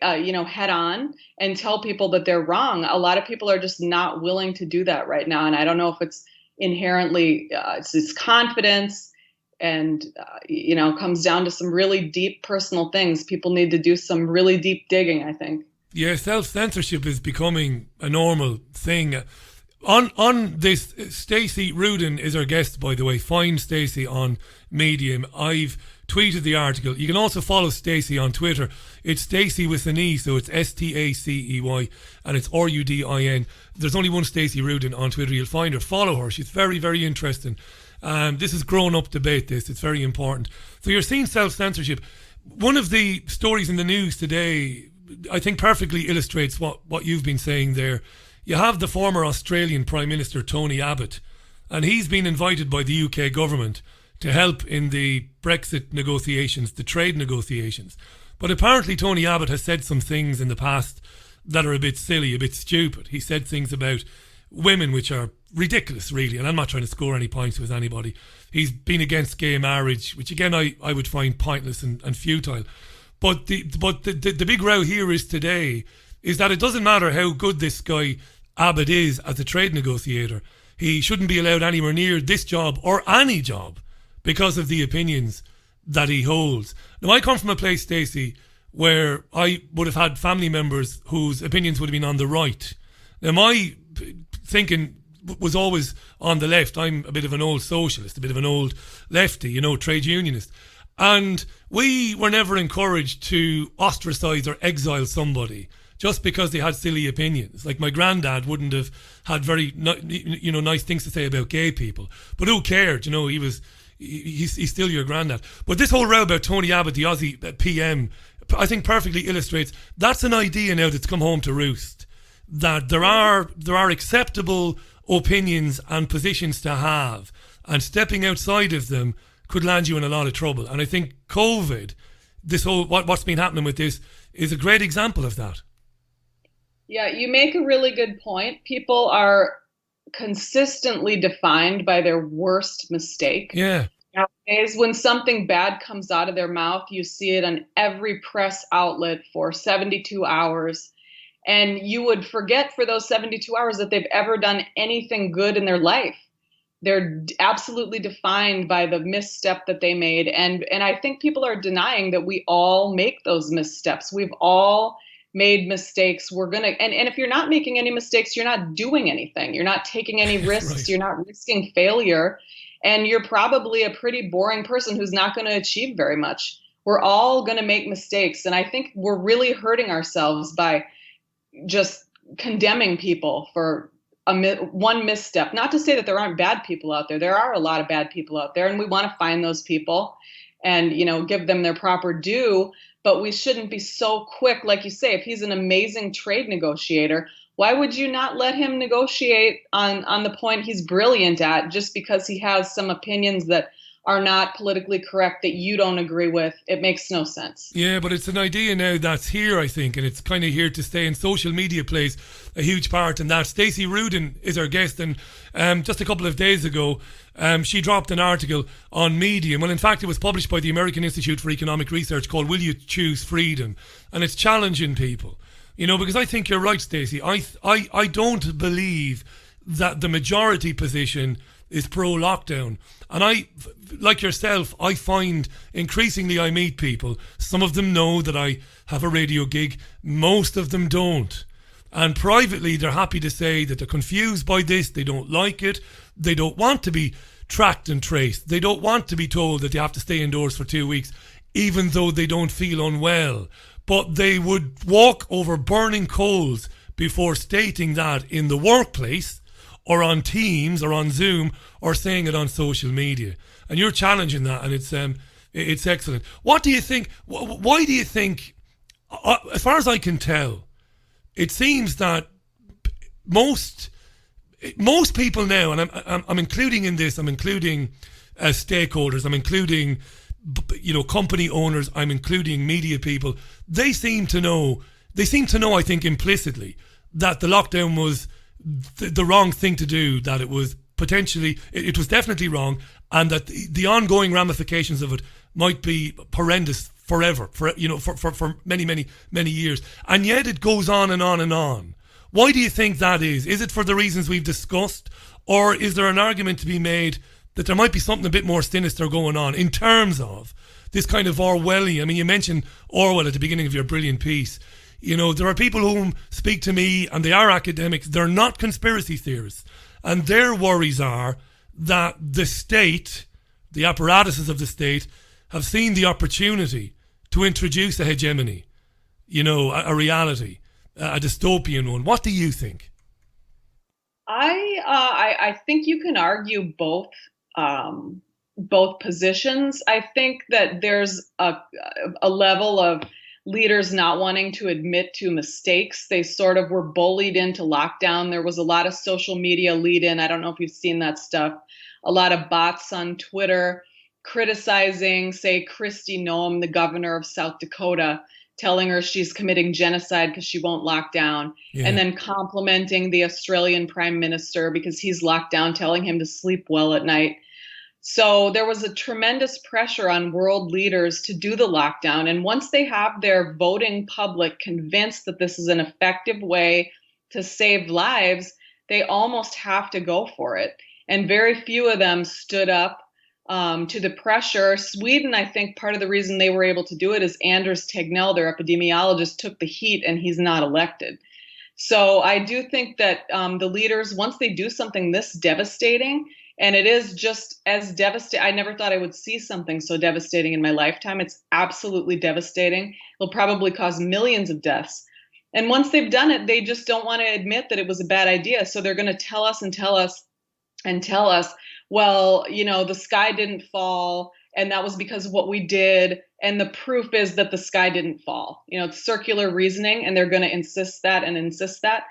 head on and tell people that they're wrong. A lot of people are just not willing to do that right now. And I don't know if it's inherently, it's confidence and, comes down to some really deep personal things. People need to do some really deep digging, I think. Yeah, self-censorship is becoming a normal thing. On this, Stacy Rudin is our guest, by the way. Find Stacey on Medium. I've tweeted the article. You can also follow Stacey on Twitter. It's Stacey with an E, so it's Stacey, and it's Rudin. There's only one Stacey Rudin on Twitter. You'll find her. Follow her. She's very, very interesting. This is grown-up debate, It's very important. So you're seeing self-censorship. One of the stories in the news today, I think perfectly illustrates what you've been saying there. You have the former Australian Prime Minister, Tony Abbott, and he's been invited by the UK government to help in the Brexit negotiations, the trade negotiations. But apparently Tony Abbott has said some things in the past that are a bit silly, a bit stupid. He said things about women which are ridiculous, really, and I'm not trying to score any points with anybody. He's been against gay marriage, which again I would find pointless and futile. But the big row here is today is that it doesn't matter how good this guy Abbott is as a trade negotiator. He shouldn't be allowed anywhere near this job or any job because of the opinions that he holds. Now, I come from a place, Stacey, where I would have had family members whose opinions would have been on the right. Now, my thinking was always on the left. I'm a bit of an old socialist, a bit of an old lefty, trade unionist. And we were never encouraged to ostracize or exile somebody just because they had silly opinions. Like my granddad wouldn't have had very, nice things to say about gay people. But who cared? He's still your granddad. But this whole row about Tony Abbott, the Aussie PM, I think perfectly illustrates that's an idea now that's come home to roost. That there are acceptable opinions and positions to have, and stepping outside of them could land you in a lot of trouble. And I think COVID, this whole what's been happening with this, is a great example of that. Yeah, you make a really good point. People are consistently defined by their worst mistake. Yeah. Nowadays, when something bad comes out of their mouth, you see it on every press outlet for 72 hours. And you would forget for those 72 hours that they've ever done anything good in their life. They're absolutely defined by the misstep that they made. And I think people are denying that we all make those missteps. We've all made mistakes. And if you're not making any mistakes, you're not doing anything. You're not taking any risks. Right. You're not risking failure. And you're probably a pretty boring person who's not going to achieve very much. We're all going to make mistakes. And I think we're really hurting ourselves by just condemning people for one misstep. Not to say that there aren't bad people out there. There are a lot of bad people out there, and we want to find those people and, give them their proper due. But we shouldn't be so quick. Like you say, if he's an amazing trade negotiator, why would you not let him negotiate on the point he's brilliant at just because he has some opinions that are not politically correct that you don't agree with? It makes no sense. Yeah, but it's an idea now that's here, I think, and it's kind of here to stay, and social media plays a huge part in that. Stacy Rudin is our guest, and just a couple of days ago, she dropped an article on Medium. Well, in fact, it was published by the American Institute for Economic Research called Will You Choose Freedom? And it's challenging people, because I think you're right, Stacey. I don't believe that the majority position is pro-lockdown. And I, like yourself, I find increasingly I meet people. Some of them know that I have a radio gig. Most of them don't. And privately, they're happy to say that they're confused by this. They don't like it. They don't want to be tracked and traced. They don't want to be told that they have to stay indoors for 2 weeks, even though they don't feel unwell. But they would walk over burning coals before stating that in the workplace, or on Teams, or on Zoom, or saying it on social media. And you're challenging that, and it's excellent. What do you think? Why do you think, as far as I can tell, it seems that most people now, and I'm including in this, I'm including stakeholders, I'm including company owners, I'm including media people. They seem to know, I think, implicitly that the lockdown was the wrong thing to do, that it was potentially, it was definitely wrong, and that the ongoing ramifications of it might be horrendous forever, for many years. And yet it goes on and on and on. Why do you think that is? Is it for the reasons we've discussed, or is there an argument to be made that there might be something a bit more sinister going on in terms of this kind of Orwellian? I mean, you mentioned Orwell at the beginning of your brilliant piece. There are people whom speak to me, and they are academics. They're not conspiracy theorists. And their worries are that the state, the apparatuses of the state, have seen the opportunity to introduce a hegemony, a reality, a dystopian one. What do you think? I think you can argue both positions. I think that there's a level of leaders not wanting to admit to mistakes. They sort of were bullied into lockdown. There was a lot of social media lead in. I don't know if you've seen that stuff. A lot of bots on Twitter criticizing, say, Kristi Noem, the governor of South Dakota, telling her she's committing genocide because she won't lock down, and then complimenting the Australian prime minister because he's locked down, telling him to sleep well at night. So there was a tremendous pressure on world leaders to do the lockdown. And once they have their voting public convinced that this is an effective way to save lives, they almost have to go for it. And very few of them stood up to the pressure. Sweden, I think part of the reason they were able to do it is Anders Tegnell, their epidemiologist, took the heat and he's not elected. So I do think that the leaders, once they do something this devastating, and it is just as devastating, I never thought I would see something so devastating in my lifetime. It's absolutely devastating. It'll probably cause millions of deaths. And once they've done it, they just don't want to admit that it was a bad idea. So they're going to tell us and tell us and tell us, well, you know, the sky didn't fall and that was because of what we did. And the proof is that the sky didn't fall. You know, it's circular reasoning, and they're going to insist that and insist that.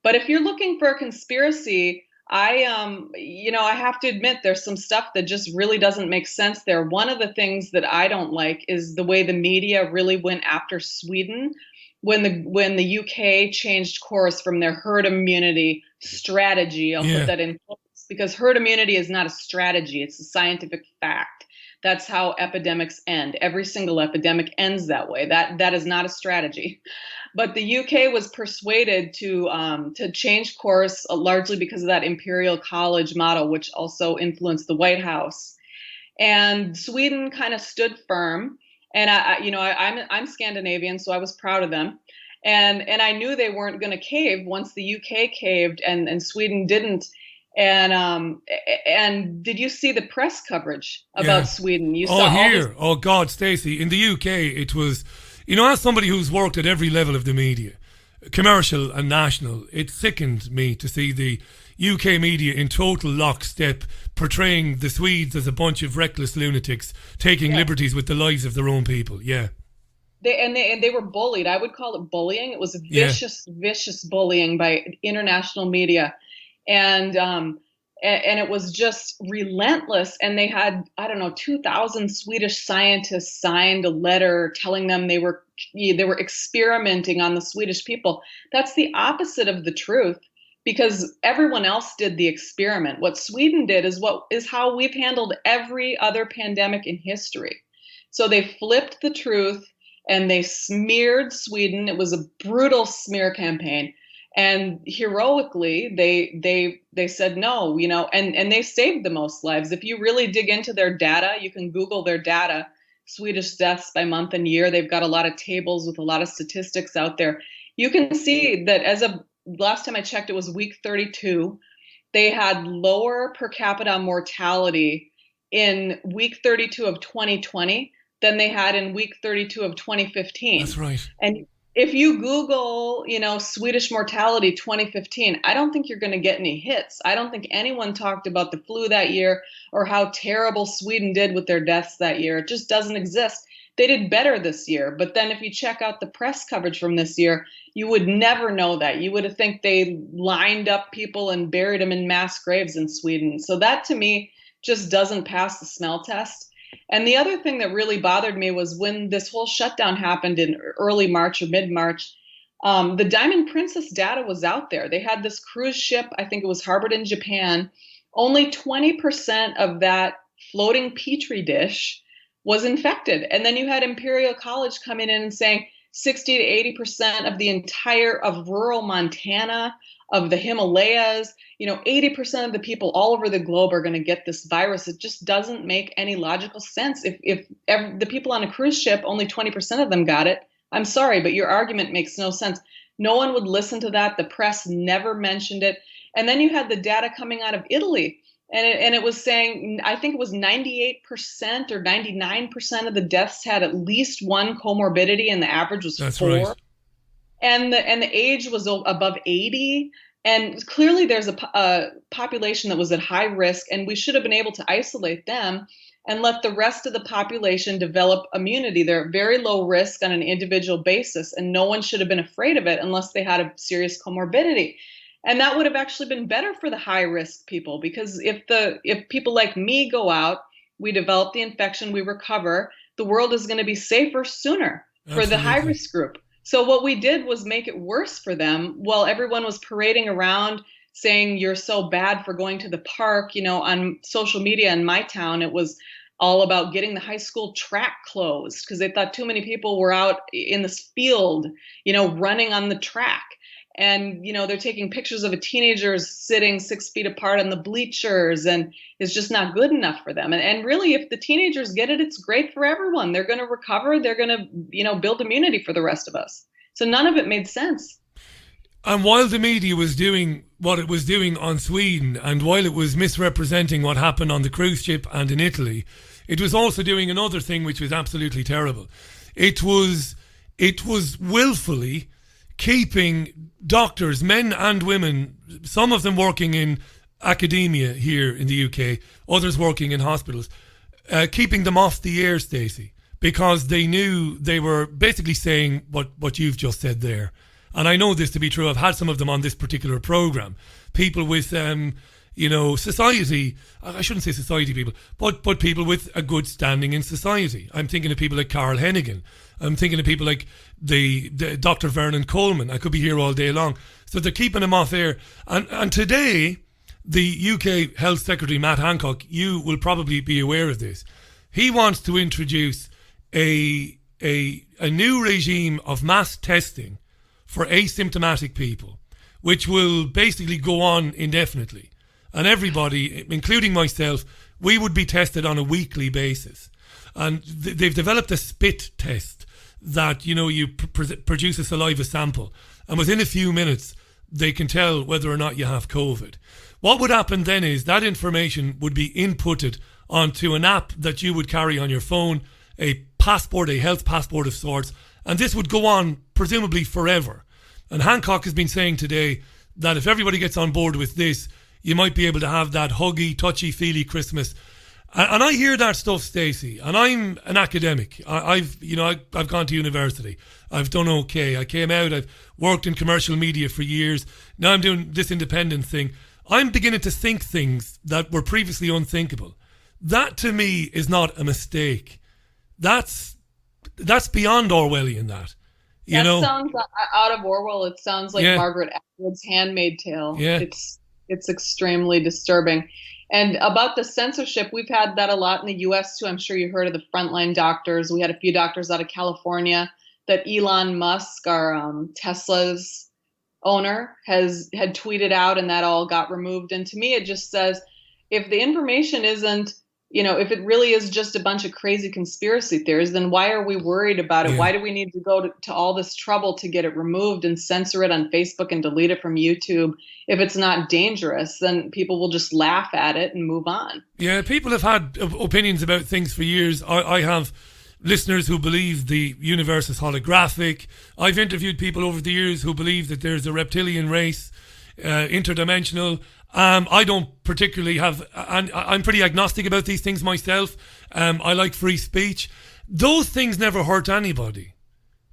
But if you're looking for a conspiracy, I have to admit there's some stuff that just really doesn't make sense there. One of the things that I don't like is the way the media really went after Sweden when the UK changed course from their herd immunity strategy. I'll put that in quotes, because herd immunity is not a strategy. It's a scientific fact. That's how epidemics end. Every single epidemic ends that way. That is not a strategy. But the UK was persuaded to change course largely because of that Imperial College model, which also influenced the White House. And Sweden kind of stood firm. And I'm Scandinavian, so I was proud of them. And I knew they weren't going to cave once the UK caved and Sweden didn't. And did you see the press coverage about Sweden? You saw here. Oh God, Stacey, in the UK, it was, you know, as somebody who's worked at every level of the media, commercial and national, it sickened me to see the UK media in total lockstep portraying the Swedes as a bunch of reckless lunatics taking liberties with the lives of their own people. Yeah. They were bullied. I would call it bullying. It was vicious bullying by international media. And it was just relentless. And they had, 2,000 Swedish scientists signed a letter telling them they were experimenting on the Swedish people. That's the opposite of the truth, because everyone else did the experiment. What Sweden did is how we've handled every other pandemic in history. So they flipped the truth and they smeared Sweden. It was a brutal smear campaign. And heroically, they said no, and they saved the most lives. If you really dig into their data, you can Google their data, Swedish deaths by month and year. They've got a lot of tables with a lot of statistics out there. You can see that as of last time I checked, it was week 32. They had lower per capita mortality in week 32 of 2020 than they had in week 32 of 2015. That's right. And if you Google, Swedish mortality 2015, I don't think you're going to get any hits. I don't think anyone talked about the flu that year or how terrible Sweden did with their deaths that year. It just doesn't exist. They did better this year. But then if you check out the press coverage from this year, you would never know that. You would think they lined up people and buried them in mass graves in Sweden. So that to me just doesn't pass the smell test. And the other thing that really bothered me was when this whole shutdown happened in early March or mid-March, the Diamond Princess data was out there. They had this cruise ship, I think it was harbored in Japan. Only 20% of that floating petri dish was infected. And then you had Imperial College coming in and saying 60 to 80% of rural Montana, of the Himalayas, 80% of the people all over the globe are going to get this virus. It just doesn't make any logical sense. If the people on a cruise ship, only 20% of them got it, I'm sorry, but your argument makes no sense. No one would listen to that. The press never mentioned it. And then you had the data coming out of Italy, and it was saying, I think it was 98% or 99% of the deaths had at least one comorbidity, and the average was 4. Right. And the age was above 80. And clearly there's a population that was at high risk, and we should have been able to isolate them and let the rest of the population develop immunity. They're at very low risk on an individual basis, and no one should have been afraid of it unless they had a serious comorbidity. And that would have actually been better for the high risk people, because if people like me go out, we develop the infection, we recover, the world is going to be safer sooner for the high risk group. So what we did was make it worse for them while everyone was parading around saying you're so bad for going to the park. You know, on social media in my town, it was all about getting the high school track closed because they thought too many people were out in this field, you know, running on the track. And, you know, they're taking pictures of a teenager sitting 6 feet apart on the bleachers, and it's just not good enough for them. And really, if the teenagers get it, it's great for everyone. They're going to recover. They're going to, you know, build immunity for the rest of us. So none of it made sense. And while the media was doing what it was doing on Sweden, and while it was misrepresenting what happened on the cruise ship and in Italy, it was also doing another thing which was absolutely terrible. It was willfully keeping doctors, men and women, some of them working in academia here in the UK, others working in hospitals, keeping them off the air, Stacey, because they knew they were basically saying what you've just said there. And I know this to be true. I've had some of them on this particular program. People with, you know, society. I shouldn't say society people, but people with a good standing in society. I'm thinking of people like Carl Hennigan. I'm thinking of people like the Dr. Vernon Coleman. I could be here all day long. So they're keeping them off air. And today, the UK Health Secretary, Matt Hancock, you will probably be aware of this. He wants to introduce a new regime of mass testing for asymptomatic people, which will basically go on indefinitely. And everybody, including myself, we would be tested on a weekly basis. And they've developed a spit test that, you know, you produce a saliva sample, and within a few minutes, they can tell whether or not you have COVID. What would happen then is that information would be inputted onto an app that you would carry on your phone, a passport, a health passport of sorts, and this would go on presumably forever. And Hancock has been saying today that if everybody gets on board with this, you might be able to have that huggy, touchy-feely Christmas. And I hear that stuff, Stacey, and I'm an academic. I've gone to university. I've done okay. I came out, I've worked in commercial media for years. Now I'm doing this independent thing. I'm beginning to think things that were previously unthinkable. That to me is not a mistake. That's beyond Orwellian, that. You know? Sounds out of Orwell. It sounds like Margaret Atwood's Handmaid's Tale. Yeah. It's extremely disturbing. And about the censorship, we've had that a lot in the U.S. too. I'm sure you heard of the frontline doctors. We had a few doctors out of California that Elon Musk, our Tesla's owner, had tweeted out, and that all got removed. And to me, it just says, if the information isn't, you know, if it really is just a bunch of crazy conspiracy theories, then why are we worried about it? Yeah. Why do we need to go to all this trouble to get it removed and censor it on Facebook and delete it from YouTube? If it's not dangerous, then people will just laugh at it and move on. Yeah, people have had opinions about things for years. I have listeners who believe the universe is holographic. I've interviewed people over the years who believe that there's a reptilian race, interdimensional. I don't particularly have, and I'm pretty agnostic about these things myself. I like free speech. Those things never hurt anybody.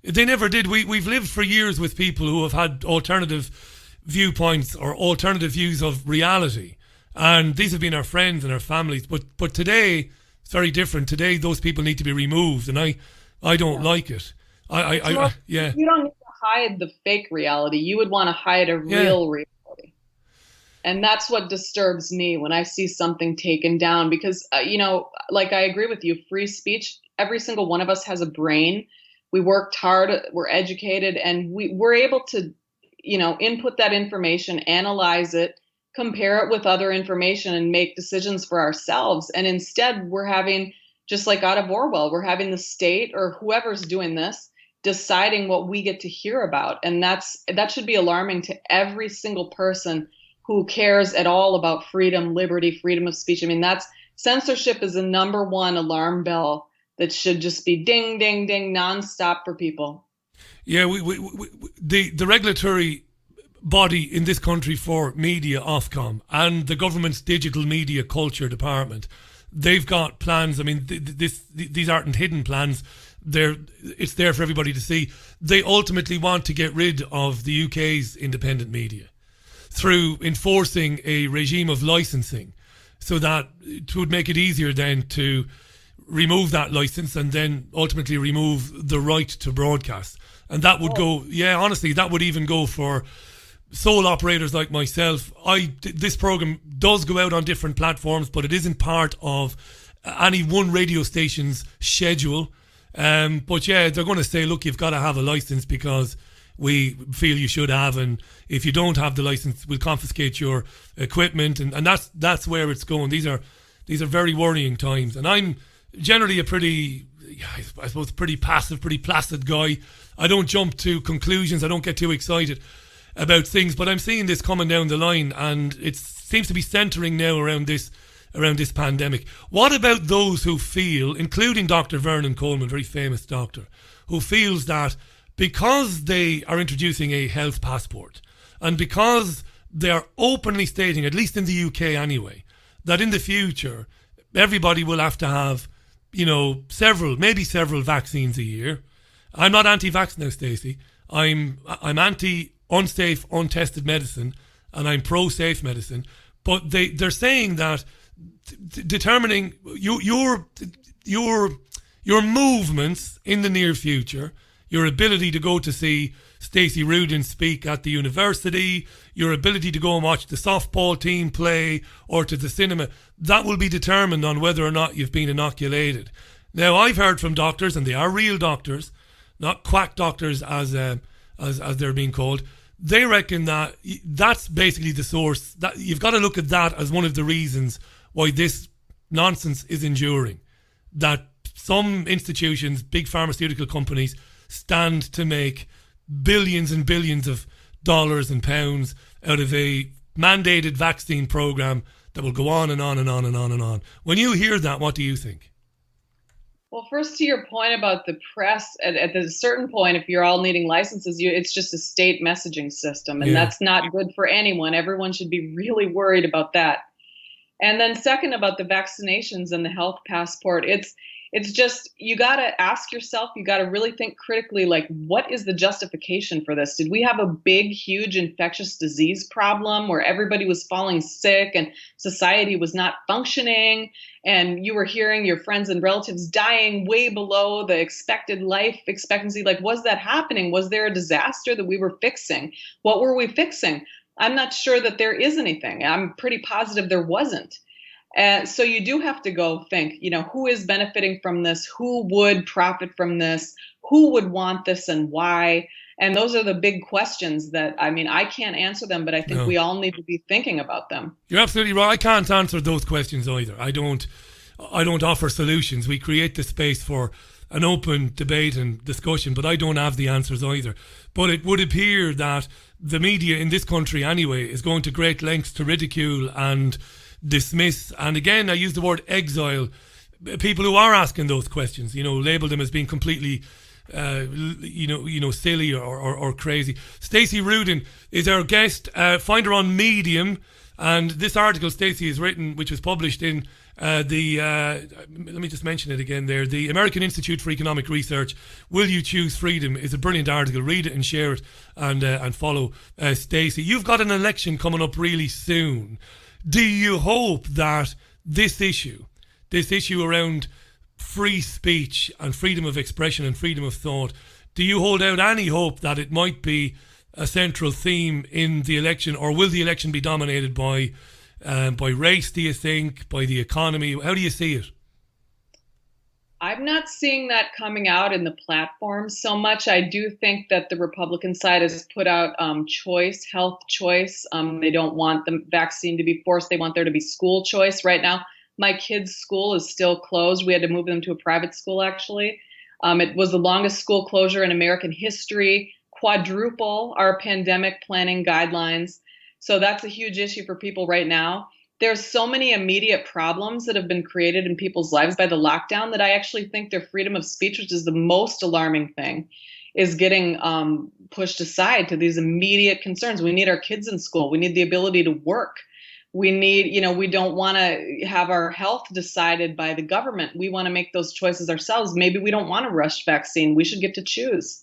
They never did. We've lived for years with people who have had alternative viewpoints or alternative views of reality. And these have been our friends and our families. But today, it's very different. Today, those people need to be removed. And I don't like it. Yeah. You don't need to hide the fake reality. You would want to hide a real reality. And that's what disturbs me when I see something taken down, because, you know, like I agree with you, free speech, every single one of us has a brain. We worked hard, we're educated, and we're able to, you know, input that information, analyze it, compare it with other information, and make decisions for ourselves. And instead, we're having, just like out of Orwell, we're having the state or whoever's doing this deciding what we get to hear about. And that should be alarming to every single person who cares at all about freedom, liberty, freedom of speech. I mean, censorship is the number one alarm bell that should just be ding, ding, ding, nonstop for people. Yeah, the regulatory body in this country for media, Ofcom, and the government's digital media culture department, they've got plans. I mean, these aren't hidden plans. It's there for everybody to see. They ultimately want to get rid of the UK's independent media through enforcing a regime of licensing, so that it would make it easier then to remove that license and then ultimately remove the right to broadcast. And that would go, honestly, that would even go for sole operators like myself, this program does go out on different platforms, but it isn't part of any one radio station's schedule. But yeah, they're going to say, look, you've got to have a license because we feel you should have, and if you don't have the license, we'll confiscate your equipment, and that's where it's going. These are very worrying times, and I'm generally a pretty passive, pretty placid guy. I don't jump to conclusions. I don't get too excited about things, but I'm seeing this coming down the line, and it seems to be centering now around this pandemic. What about those who feel, including Dr. Vernon Coleman, very famous doctor, who feels that because they are introducing a health passport, and because they are openly stating, at least in the UK anyway, that in the future everybody will have to have, several vaccines a year. I'm not anti-vax now, Stacey. I'm anti-unsafe, untested medicine, and I'm pro-safe medicine. But they're saying that determining your movements in the near future, your ability to go to see Stacy Rudin speak at the university, your ability to go and watch the softball team play or to the cinema, that will be determined on whether or not you've been inoculated. Now, I've heard from doctors, and they are real doctors, not quack doctors as they're being called. They reckon that that's basically the source. That you've got to look at that as one of the reasons why this nonsense is enduring. That some institutions, big pharmaceutical companies, stand to make billions and billions of dollars and pounds out of a mandated vaccine program that will go on and on and on and on and on. When you hear that, what do you think? Well, first, to your point about the press, at a certain point, if you're all needing licenses, it's just a state messaging system, and that's not good for anyone. Everyone should be really worried about that. And then second, about the vaccinations and the health passport, it's just, you got to ask yourself, you got to really think critically, like, what is the justification for this? Did we have a big, huge infectious disease problem where everybody was falling sick and society was not functioning, and you were hearing your friends and relatives dying way below the expected life expectancy? Like, was that happening? Was there a disaster that we were fixing? What were we fixing? I'm not sure that there is anything. I'm pretty positive there wasn't. So you do have to go think, who is benefiting from this? Who would profit from this? Who would want this and why? And those are the big questions that, I can't answer them, but I think we all need to be thinking about them. You're absolutely right. I can't answer those questions either. I don't offer solutions. We create the space for an open debate and discussion, but I don't have the answers either. But it would appear that the media in this country anyway is going to great lengths to ridicule and dismiss, and again I use the word exile, people who are asking those questions, label them as being completely silly or crazy. Stacey Rudin is our guest. Find her on Medium, and this article Stacey has written, which was published in let me just mention it again there, the American Institute for Economic Research, Will You Choose Freedom, is a brilliant article. Read it and share it, and follow Stacey. You've got an election coming up really soon. Do you hope that this issue around free speech and freedom of expression and freedom of thought, do you hold out any hope that it might be a central theme in the election, or will the election be dominated by race, do you think, by the economy? How do you see it? I'm not seeing that coming out in the platforms so much. I do think that the Republican side has put out health choice. They don't want the vaccine to be forced. They want there to be school choice. Right now, my kids' school is still closed. We had to move them to a private school, actually. It was the longest school closure in American history, quadruple our pandemic planning guidelines. So that's a huge issue for people right now. There's so many immediate problems that have been created in people's lives by the lockdown that I actually think their freedom of speech, which is the most alarming thing, is getting pushed aside to these immediate concerns. We need our kids in school. We need the ability to work. We need, we don't want to have our health decided by the government. We want to make those choices ourselves. Maybe we don't want a rushed vaccine. We should get to choose.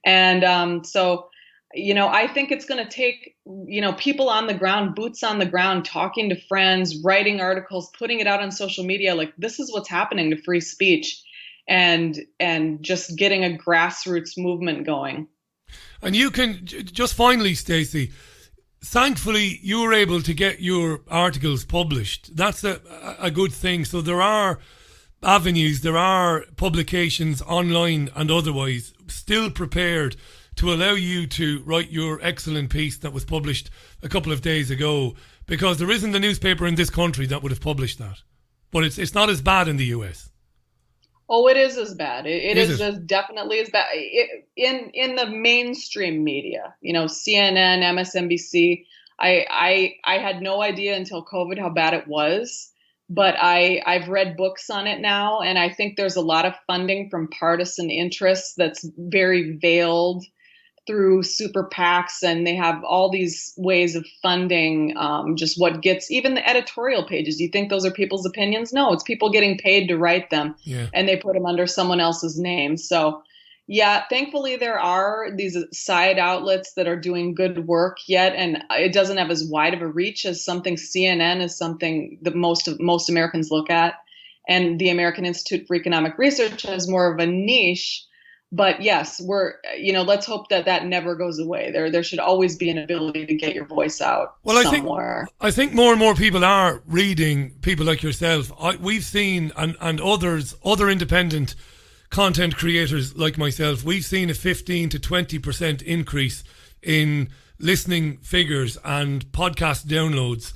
And so I think it's going to take, people on the ground, boots on the ground, talking to friends, writing articles, putting it out on social media. Like, this is what's happening to free speech, and just getting a grassroots movement going. And you can just finally, Stacey, thankfully, you were able to get your articles published. That's a good thing. So there are avenues, there are publications online and otherwise still prepared to allow you to write your excellent piece that was published a couple of days ago, because there isn't a newspaper in this country that would have published that. But it's not as bad in the US. Oh, it is as bad. It is as definitely as bad. In the mainstream media, CNN, MSNBC, I had no idea until COVID how bad it was. But I've read books on it now, and I think there's a lot of funding from partisan interests that's very veiled through super PACs, and they have all these ways of funding just what gets, even the editorial pages. You think those are people's opinions? No, it's people getting paid to write them, and they put them under someone else's name. So yeah, thankfully there are these side outlets that are doing good work yet, and it doesn't have as wide of a reach as something CNN is something that most Americans look at, and the American Institute for Economic Research has more of a niche. But yes, let's hope that never goes away. There should always be an ability to get your voice out somewhere. I think more and more people are reading people like yourself. We've seen, and other independent content creators like myself, we've seen a 15 to 20% increase in listening figures and podcast downloads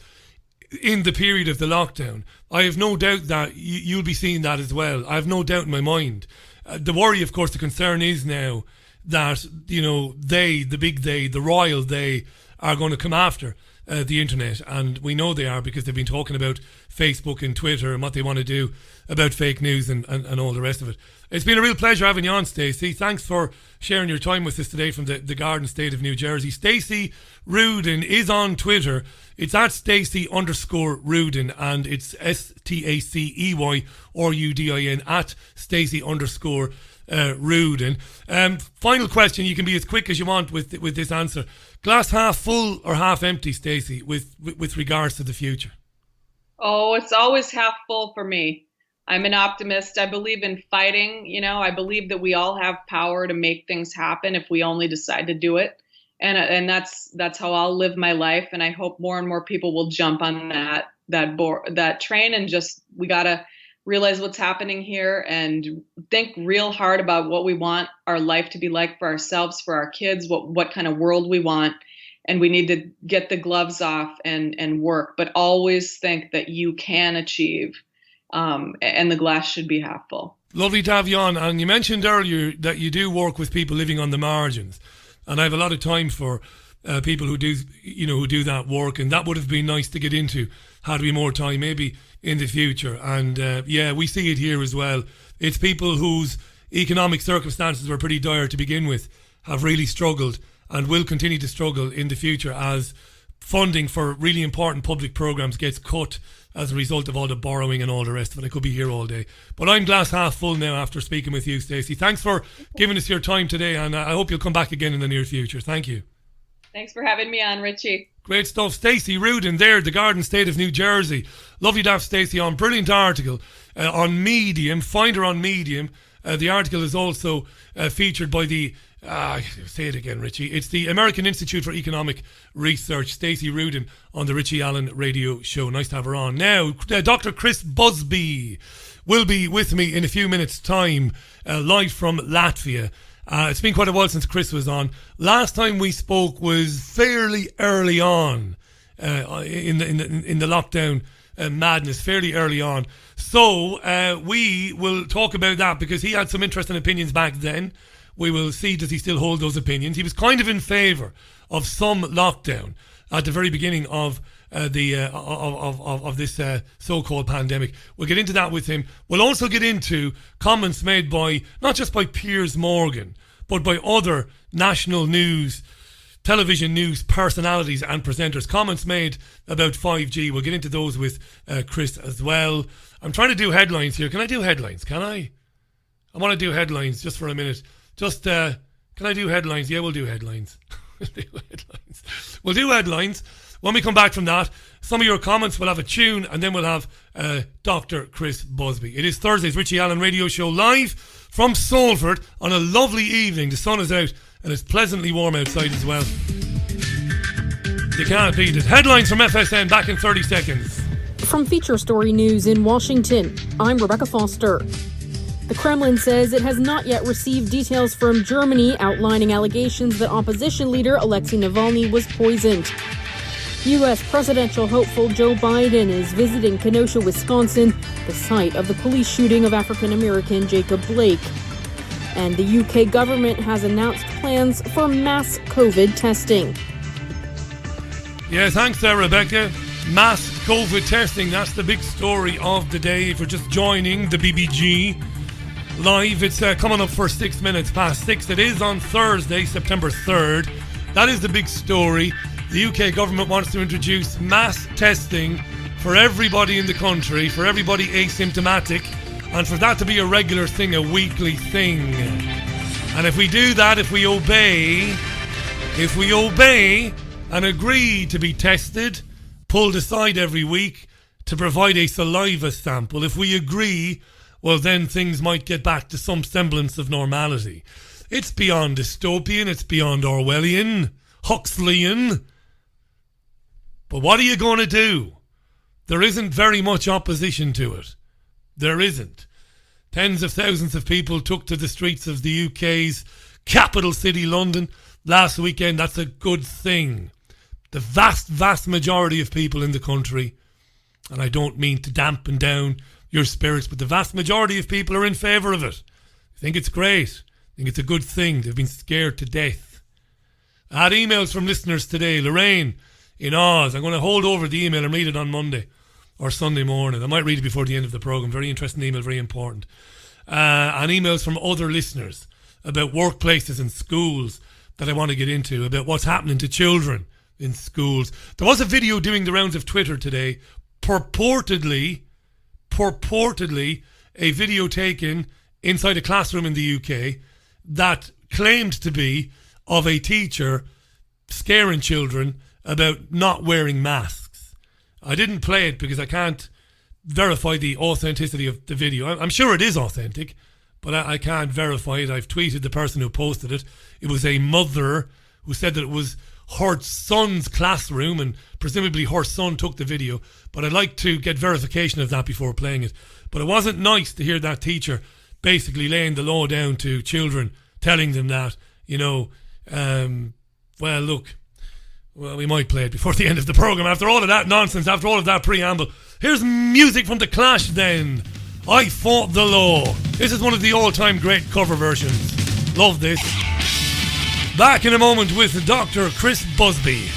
in the period of the lockdown. I have no doubt that you'll be seeing that as well. I have no doubt in my mind. The worry, of course, the concern is now that, the royal they, are going to come after the internet. And we know they are, because they've been talking about Facebook and Twitter and what they want to do about fake news and all the rest of it. It's been a real pleasure having you on, Stacey. Thanks for sharing your time with us today from the Garden State of New Jersey. Stacy Rudin is on Twitter. It's at Stacy_Rudin, and it's STACEYRUDIN at Stacy_Rudin. Final question. You can be as quick as you want with this answer. Glass half full or half empty, Stacey, with regards to the future? Oh, it's always half full for me. I'm an optimist. I believe in fighting. I believe that we all have power to make things happen if we only decide to do it. And that's how I'll live my life. And I hope more and more people will jump on that train, and just, we got to realize what's happening here and think real hard about what we want our life to be like for ourselves, for our kids, what kind of world we want. And we need to get the gloves off and work, but always think that you can achieve. And the glass should be half full. Lovely to have you on. And you mentioned earlier that you do work with people living on the margins, and I have a lot of time for people who do that work, and that would have been nice to get into had we more time, maybe in the future. And we see it here as well. It's people whose economic circumstances were pretty dire to begin with, have really struggled and will continue to struggle in the future as funding for really important public programs gets cut as a result of all the borrowing and all the rest of it. I could be here all day. But I'm glass half full now after speaking with you, Stacey. Thanks for giving us your time today, and I hope you'll come back again in the near future. Thank you. Thanks for having me on, Richie. Great stuff. Stacy Rudin there, the Garden State of New Jersey. Lovely to have Stacey on. Brilliant article on Medium. Find her on Medium. The article is also featured by the say it again, Richie. It's the American Institute for Economic Research, Stacy Rudin, on the Richie Allen Radio Show. Nice to have her on. Now, Dr. Chris Busby will be with me in a few minutes' time, live from Latvia. It's been quite a while since Chris was on. Last time we spoke was fairly early on in the lockdown madness, fairly early on. So we will talk about that, because he had some interesting opinions back then. We will see, does he still hold those opinions? He was kind of in favour of some lockdown at the very beginning of this so-called pandemic. We'll get into that with him. We'll also get into comments made by, not just by Piers Morgan, but by other national news, television news personalities and presenters. Comments made about 5G. We'll get into those with Chris as well. I'm trying to do headlines here. Can I do headlines? Can I? I want to do headlines just for a minute. Just, can I do headlines? Yeah, we'll do headlines. We'll do headlines. When we come back from that, some of your comments, we'll have a tune, and then we'll have Dr. Chris Busby. It is Thursday's Richie Allen Radio Show, live from Salford on a lovely evening. The sun is out and it's pleasantly warm outside as well. You can't beat it. Headlines from FSN back in 30 seconds. From Feature Story News in Washington, I'm Rebecca Foster. The Kremlin says it has not yet received details from Germany outlining allegations that opposition leader Alexei Navalny was poisoned. U.S. presidential hopeful Joe Biden is visiting Kenosha, Wisconsin, the site of the police shooting of African-American Jacob Blake. And the UK government has announced plans for mass COVID testing. Yeah, thanks there, Rebecca. Mass COVID testing, that's the big story of the day. If you're just joining the BBG live, it's coming up for 6 minutes past 6. It is on Thursday, September 3rd. That is the big story. The UK government wants to introduce mass testing for everybody in the country, for everybody asymptomatic, and for that to be a regular thing, a weekly thing. And if we do that, if we obey and agree to be tested, pulled aside every week to provide a saliva sample, if we agree, well, then things might get back to some semblance of normality. It's beyond dystopian, it's beyond Orwellian, Huxleyan. But what are you going to do? There isn't very much opposition to it. There isn't. Tens of thousands of people took to the streets of the UK's capital city, London, last weekend. That's a good thing. The vast, vast majority of people in the country, and I don't mean to dampen down your spirits, but the vast majority of people are in favour of it. I think it's great. I think it's a good thing. They've been scared to death. I had emails from listeners today. Lorraine in Oz. I'm going to hold over the email and read it on Monday or Sunday morning. I might read it before the end of the programme. Very interesting email, very important. And emails from other listeners about workplaces and schools that I want to get into, about what's happening to children in schools. There was a video doing the rounds of Twitter today, purportedly a video taken inside a classroom in the UK that claimed to be of a teacher scaring children about not wearing masks. I didn't play it because I can't verify the authenticity of the video. I'm sure it is authentic, but I can't verify it. I've tweeted the person who posted it. It was a mother who said that it was her son's classroom and presumably her son took the video, but I'd like to get verification of that before playing it. But it wasn't nice to hear that teacher basically laying the law down to children, telling them that, well, we might play it before the end of the programme. After all of that nonsense, after all of that preamble, here's music from The Clash then. I Fought the Law. This is one of the all-time great cover versions. Love this. Back in a moment with Dr. Chris Busby.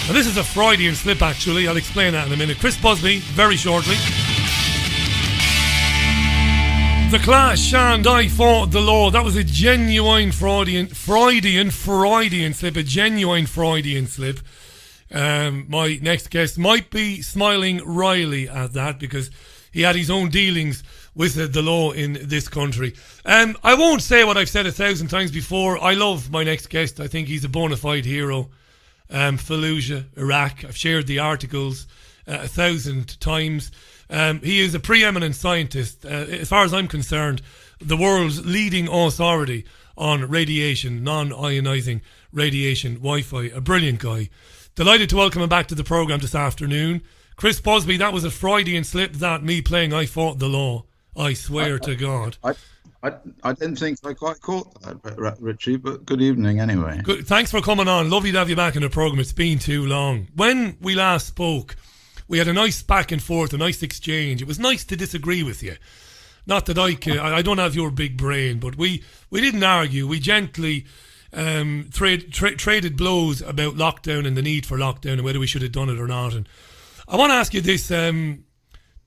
And this is a Freudian slip, actually. I'll explain that in a minute. Chris Busby, very shortly. The Clash and I Fought the Law. That was a genuine Freudian slip. A genuine Freudian slip. My next guest might be smiling wryly at that because he had his own dealings with the law in this country. I won't say what I've said 1,000 times before. I love my next guest. I think he's a bona fide hero. Fallujah, Iraq. I've shared the articles 1,000 times. He is a preeminent scientist. As far as I'm concerned, the world's leading authority on radiation, non-ionising radiation, Wi-Fi. A brilliant guy. Delighted to welcome him back to the programme this afternoon. Chris Busby, that was a Freudian slip, that me playing I Fought the Law. I swear to God. I didn't think I quite caught that, Richie, but good evening anyway. Good. Thanks for coming on. Lovely to have you back in the programme. It's been too long. When we last spoke, we had a nice back and forth, a nice exchange. It was nice to disagree with you. Not that I don't have your big brain, but we didn't argue. We gently traded blows about lockdown and the need for lockdown and whether we should have done it or not. And I want to ask you this.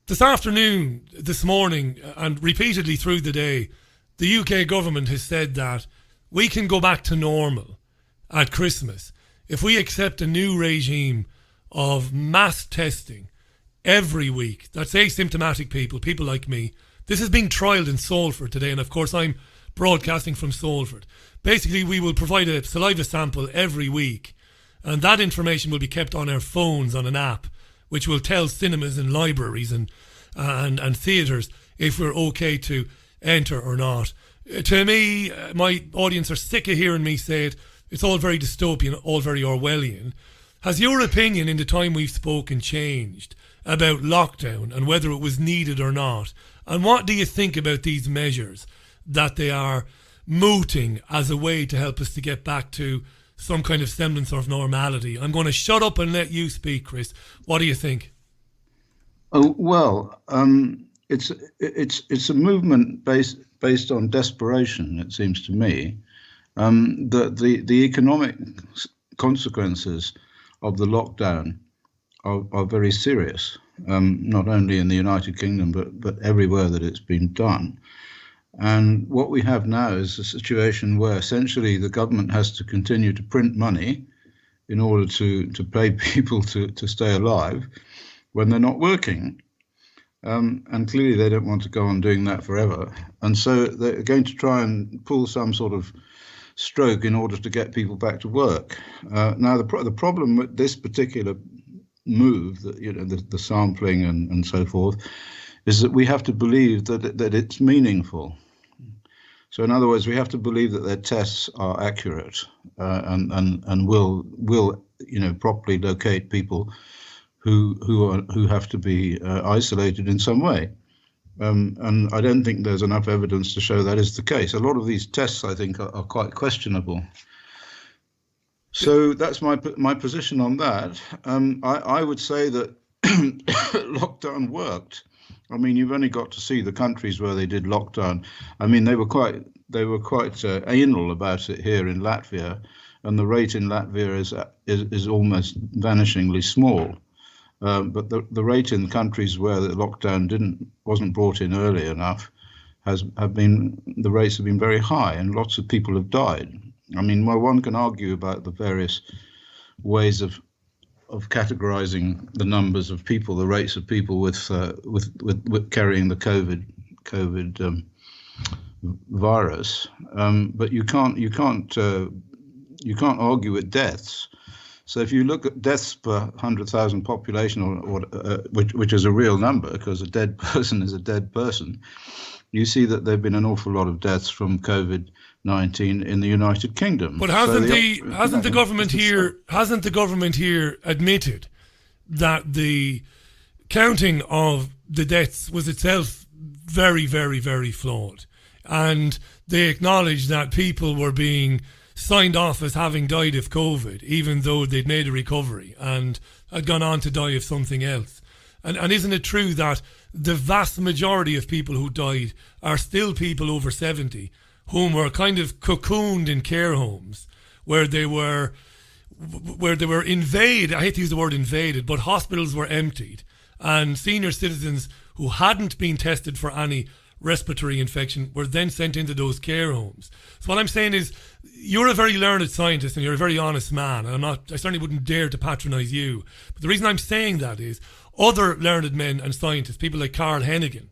This afternoon, this morning, and repeatedly through the day, the UK government has said that we can go back to normal at Christmas if we accept a new regime of mass testing every week. That's asymptomatic people like me. This is being trialled in Salford today, and of course I'm broadcasting from Salford. Basically, we will provide a saliva sample every week, and that information will be kept on our phones on an app, which will tell cinemas and libraries and theatres if we're okay to enter or not. To me, my audience are sick of hearing me say it. It's all very dystopian, all very Orwellian. Has your opinion in the time we've spoken changed about lockdown and whether it was needed or not? And what do you think about these measures that they are mooting as a way to help us to get back to some kind of semblance of normality? I'm going to shut up and let you speak, Chris. What do you think? Oh, well, it's a movement based on desperation, it seems to me. The economic consequences of the lockdown are very serious, not only in the United Kingdom, but everywhere that it's been done. And what we have now is a situation where essentially the government has to continue to print money in order to pay people to stay alive when they're not working. And clearly they don't want to go on doing that forever. And so they're going to try and pull some sort of stroke in order to get people back to work. Now, the problem with this particular move, that the sampling and so forth, is that we have to believe that it's meaningful. So in other words, we have to believe that their tests are accurate and will properly locate people who have to be isolated in some way. And I don't think there's enough evidence to show that is the case. A lot of these tests, I think, are quite questionable. So that's my position on that. I would say that lockdown worked. I mean, you've only got to see the countries where they did lockdown. I mean, they were quite anal about it here in Latvia, and the rate in Latvia is almost vanishingly small. But the rate in countries where the lockdown wasn't brought in early enough the rates have been very high, and lots of people have died. I mean, well, one can argue about the various ways of categorizing the numbers of people, the rates of people with carrying the COVID virus, but you can't argue with deaths. So if you look at deaths per 100,000 population, which is a real number, because a dead person is a dead person, you see that there have been an awful lot of deaths from COVID-19 in the United Kingdom. But hasn't the government here admitted that the counting of the deaths was itself very, very, very flawed, and they acknowledged that people were being signed off as having died of COVID, even though they'd made a recovery and had gone on to die of something else? And isn't it true that the vast majority of people who died are still people over 70 whom were kind of cocooned in care homes where they were invaded? I hate to use the word invaded, but hospitals were emptied, and senior citizens who hadn't been tested for any respiratory infection were then sent into those care homes. So what I'm saying is, you're a very learned scientist and you're a very honest man, and I certainly wouldn't dare to patronise you. But the reason I'm saying that is other learned men and scientists, people like Carl Hennigan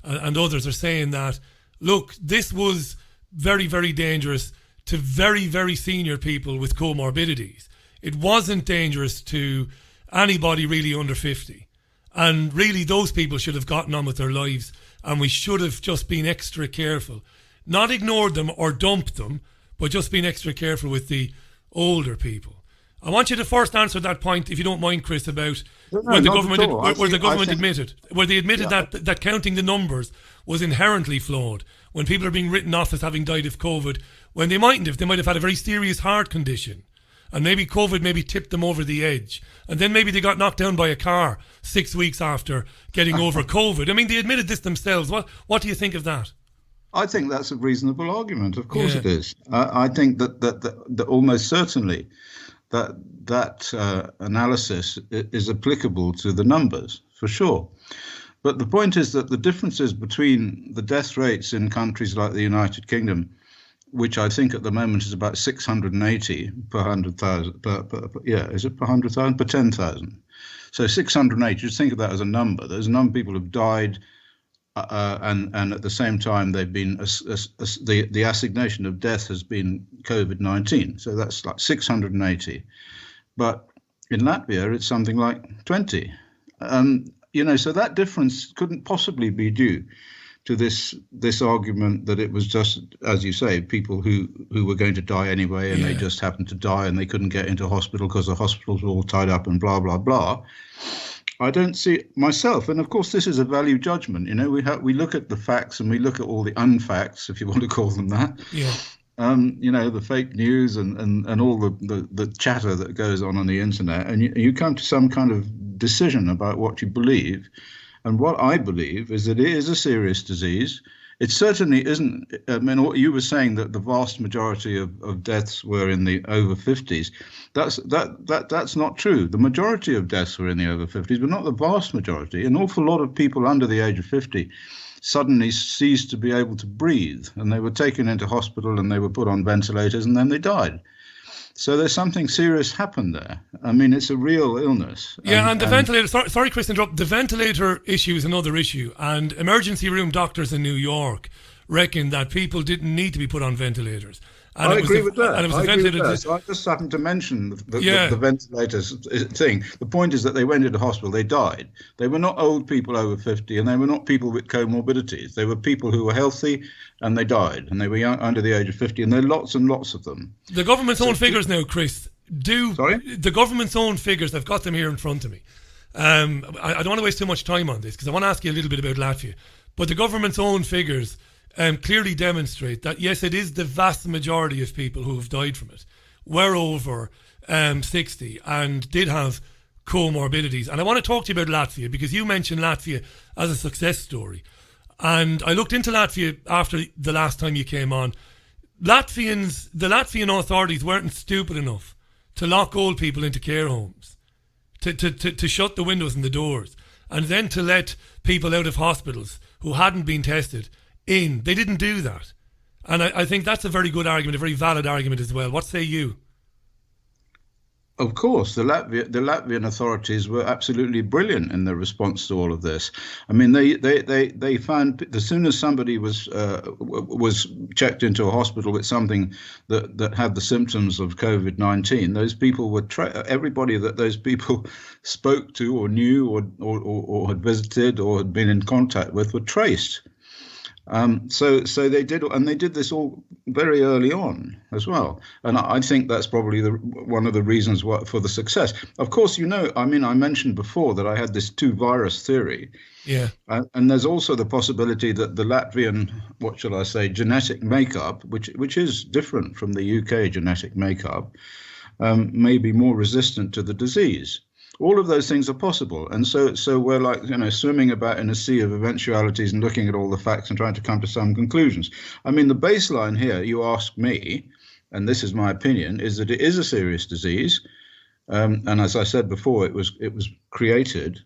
and others, are saying that, look, this was very, very dangerous to very, very senior people with comorbidities. It wasn't dangerous to anybody really under 50. And really, those people should have gotten on with their lives, and we should have just been extra careful. Not ignored them or dumped them, but just been extra careful with the older people. I want you to first answer that point, if you don't mind, Chris, about where the government admitted that counting the numbers was inherently flawed when people are being written off as having died of COVID, when they mightn't have. They might have had a very serious heart condition, and maybe COVID maybe tipped them over the edge, and then maybe they got knocked down by a car 6 weeks after getting over COVID. I mean, they admitted this themselves. What do you think of that? I think that's a reasonable argument. Of course it is. I think that almost certainly that analysis is applicable to the numbers, for sure. But the point is that the differences between the death rates in countries like the United Kingdom, which I think at the moment is about 680 per 100,000, is it per 100,000? Per 10,000. So 680, just think of that as a number. There's a number of people who have died, and at the same time they've been, the assignation of death has been COVID-19. So that's like 680. But in Latvia, it's something like 20. So that difference couldn't possibly be due to this argument that it was just, as you say, people who were going to die anyway, and they just happened to die and they couldn't get into hospital because the hospitals were all tied up and blah, blah, blah. I don't see it myself. And of course, this is a value judgment. You know, we look at the facts and we look at all the unfacts, if you want to call them that. Yeah. You know, the fake news and all the chatter that goes on the internet, and you come to some kind of decision about what you believe. And what I believe is that it is a serious disease. It certainly isn't. I mean, what you were saying, that the vast majority of deaths were in the over 50s. That's not true. The majority of deaths were in the over 50s, but not the vast majority. An awful lot of people under the age of 50 suddenly ceased to be able to breathe, and they were taken into hospital and they were put on ventilators, and then they died. So there's something serious happened there. I mean, it's a real illness. Yeah, and the ventilator, sorry Chris, to interrupt, the ventilator issue is another issue, and emergency room doctors in New York reckon that people didn't need to be put on ventilators. And I agree with that. And it was I agree with that. ventilator. So I just happened to mention the ventilators thing. The point is that they went into hospital, they died. They were not old people over 50, and they were not people with comorbidities. They were people who were healthy, and they died, and they were young, under the age of 50, and there are lots and lots of them. The government's own figures now, Chris, Sorry? The government's own figures, I've got them here in front of me. I don't want to waste too much time on this, because I want to ask you a little bit about Latvia. But the government's own figures clearly demonstrate that, yes, it is the vast majority of people who have died from it were over 60 and did have comorbidities. And I want to talk to you about Latvia, because you mentioned Latvia as a success story. And I looked into Latvia after the last time you came on. The Latvian authorities weren't stupid enough to lock old people into care homes, to shut the windows and the doors, and then to let people out of hospitals who hadn't been tested in. They didn't do that. And I think that's a very good argument, a very valid argument as well. What say you? Of course, the Latvian authorities were absolutely brilliant in their response to all of this. I mean, they found, as soon as somebody was checked into a hospital with something that had the symptoms of COVID-19, those people were everybody that those people spoke to or knew or had visited or had been in contact with were traced. So they did, and they did this all very early on as well. And I think that's probably one of the reasons for the success. Of course, you know, I mean, I mentioned before that I had this 2 virus theory. Yeah. And there's also the possibility that the Latvian, what shall I say, genetic makeup, which is different from the UK genetic makeup, may be more resistant to the disease. All of those things are possible. And so we're like, you know, swimming about in a sea of eventualities and looking at all the facts and trying to come to some conclusions. I mean, the baseline here, you ask me, and this is my opinion, is that it is a serious disease. And as I said before, it was created.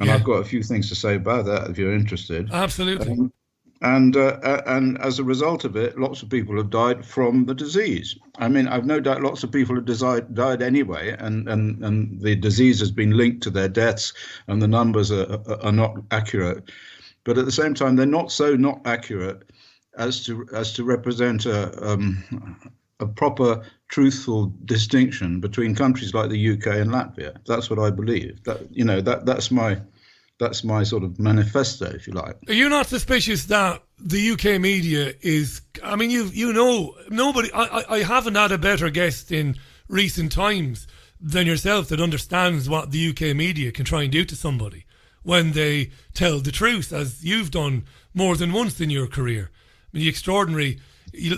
And I've got a few things to say about that if you're interested. Absolutely. And as a result of it, lots of people have died from the disease. I mean, I've no doubt lots of people have died anyway, and the disease has been linked to their deaths, and the numbers are not accurate. But at the same time, they're not accurate as to represent a proper, truthful distinction between countries like the UK and Latvia. That's what I believe. That's my sort of manifesto, if you like. Are you not suspicious that the UK media is, I mean, you know, nobody, I haven't had a better guest in recent times than yourself that understands what the UK media can try and do to somebody when they tell the truth, as you've done more than once in your career. I mean, the extraordinary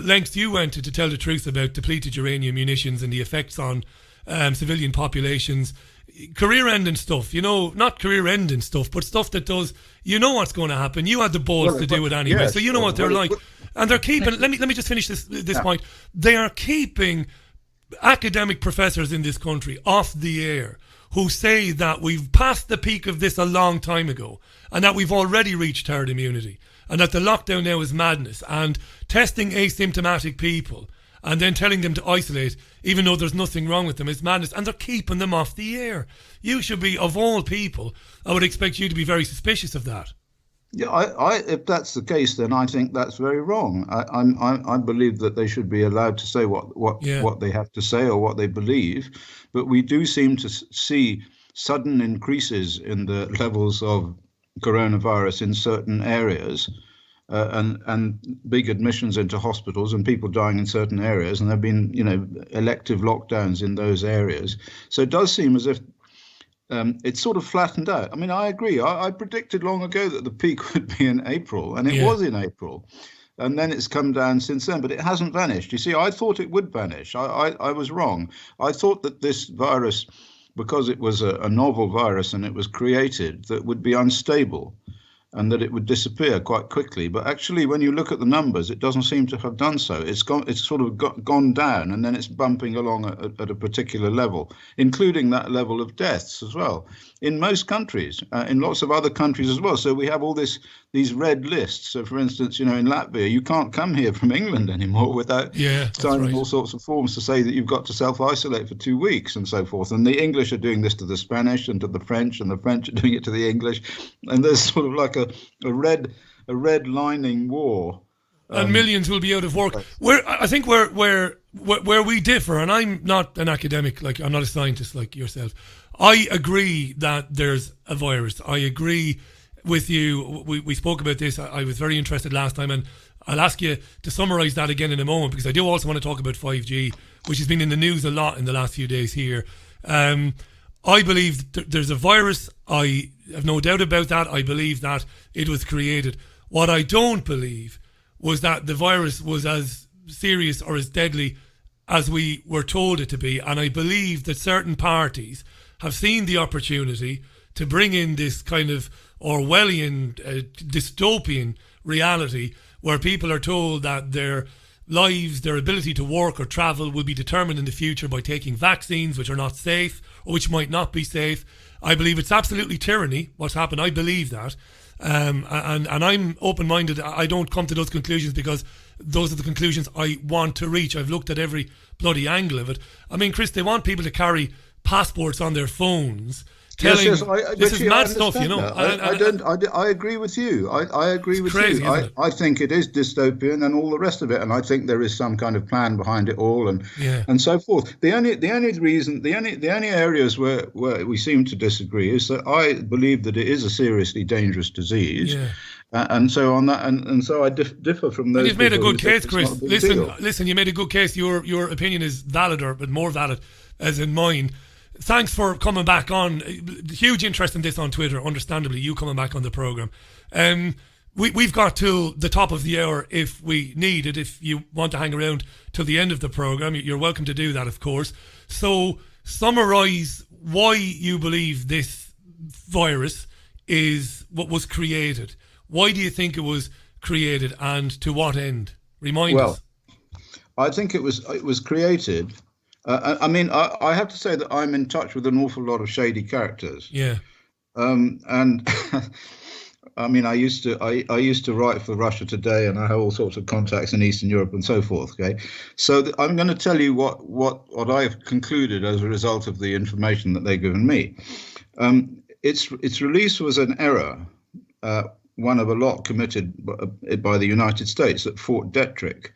lengths you went to tell the truth about depleted uranium munitions and the effects on civilian populations. Career-ending stuff, you know, not career-ending stuff, but stuff that does, you know what's going to happen. You had the balls to do it anyway, so you know what they're like. And they're keeping, let me just finish this point. They are keeping academic professors in this country off the air who say that we've passed the peak of this a long time ago and that we've already reached herd immunity and that the lockdown now is madness, and testing asymptomatic people and then telling them to isolate, even though there's nothing wrong with them, is madness. And they're keeping them off the air. You should be, of all people, I would expect you to be very suspicious of that. Yeah, if that's the case, then I think that's very wrong. I believe that they should be allowed to say what they have to say or what they believe. But we do seem to see sudden increases in the levels of coronavirus in certain areas. and big admissions into hospitals and people dying in certain areas, and there have been, elective lockdowns in those areas. So it does seem as if it's sort of flattened out. I mean, I agree. I predicted long ago that the peak would be in April, and it was in April. And then it's come down since then, but it hasn't vanished. You see, I thought it would vanish. I was wrong. I thought that this virus, because it was a novel virus and it was created, that would be unstable and that it would disappear quite quickly. But actually, when you look at the numbers, it doesn't seem to have done so. It's sort of gone down, and then it's bumping along at a particular level, including that level of deaths as well, in most countries, in lots of other countries as well. So we have all these red lists. So, for instance, in Latvia, you can't come here from England anymore without signing all sorts of forms to say that you've got to self-isolate for 2 weeks and so forth. And the English are doing this to the Spanish and to the French, and the French are doing it to the English. And there's sort of like a red lining war. And millions will be out of work. I think where we differ, and I'm not an academic, like I'm not a scientist like yourself. I agree that there's a virus. I agree with you. We spoke about this. I was very interested last time, and I'll ask you to summarise that again in a moment, because I do also want to talk about 5G, which has been in the news a lot in the last few days here. I believe there's a virus. I have no doubt about that. I believe that it was created. What I don't believe was that the virus was as serious or as deadly as we were told it to be. And I believe that certain parties have seen the opportunity to bring in this kind of Orwellian, dystopian reality where people are told that their lives, their ability to work or travel will be determined in the future by taking vaccines which are not safe or which might not be safe. I believe it's absolutely tyranny what's happened. I believe that. And I'm open-minded. I don't come to those conclusions because those are the conclusions I want to reach. I've looked at every bloody angle of it. I mean, Chris, they want people to carry passports on their phones. This is mad stuff, I agree with you. I agree with you. I think it is dystopian and all the rest of it, and I think there is some kind of plan behind it all, and so forth. The only areas where we seem to disagree is that I believe that it is a seriously dangerous disease. Yeah. And so on that, and so I differ from those. And you've made a good case, Chris. Listen, you made a good case. Your opinion is valider, but more valid, as in mine. Thanks for coming back on. Huge interest in this on Twitter, understandably, you coming back on the programme. We've got till the top of the hour if we need it. If you want to hang around till the end of the programme, you're welcome to do that, of course. So, summarise why you believe this virus is what was created. Why do you think it was created, and to what end? Remind us. I think it was created... I have to say that I'm in touch with an awful lot of shady characters. Yeah. And I mean, I used to write for Russia Today, and I have all sorts of contacts in Eastern Europe and so forth. Okay, so I'm going to tell you what I've concluded as a result of the information that they've given me. Its release was an error, one of a lot committed by the United States at Fort Detrick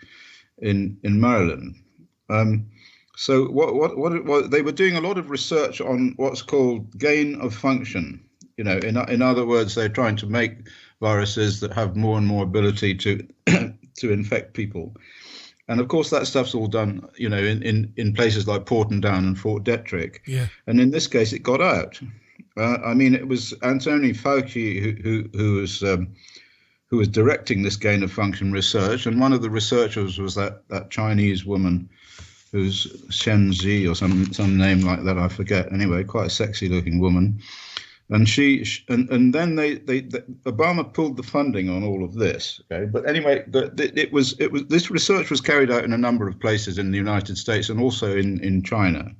in Maryland. So what they were doing a lot of research on what's called gain of function. In other words, they're trying to make viruses that have more and more ability to infect people. And of course, that stuff's all done, in places like Portendown and Fort Detrick. Yeah. And in this case, it got out. It was Anthony Fauci who was directing this gain of function research, and one of the researchers was that Chinese woman who's Shen Zi or some name like that, I forget. Anyway, quite a sexy looking woman. And then they Obama pulled the funding on all of this. Okay, but anyway, this research was carried out in a number of places in the United States and also in China.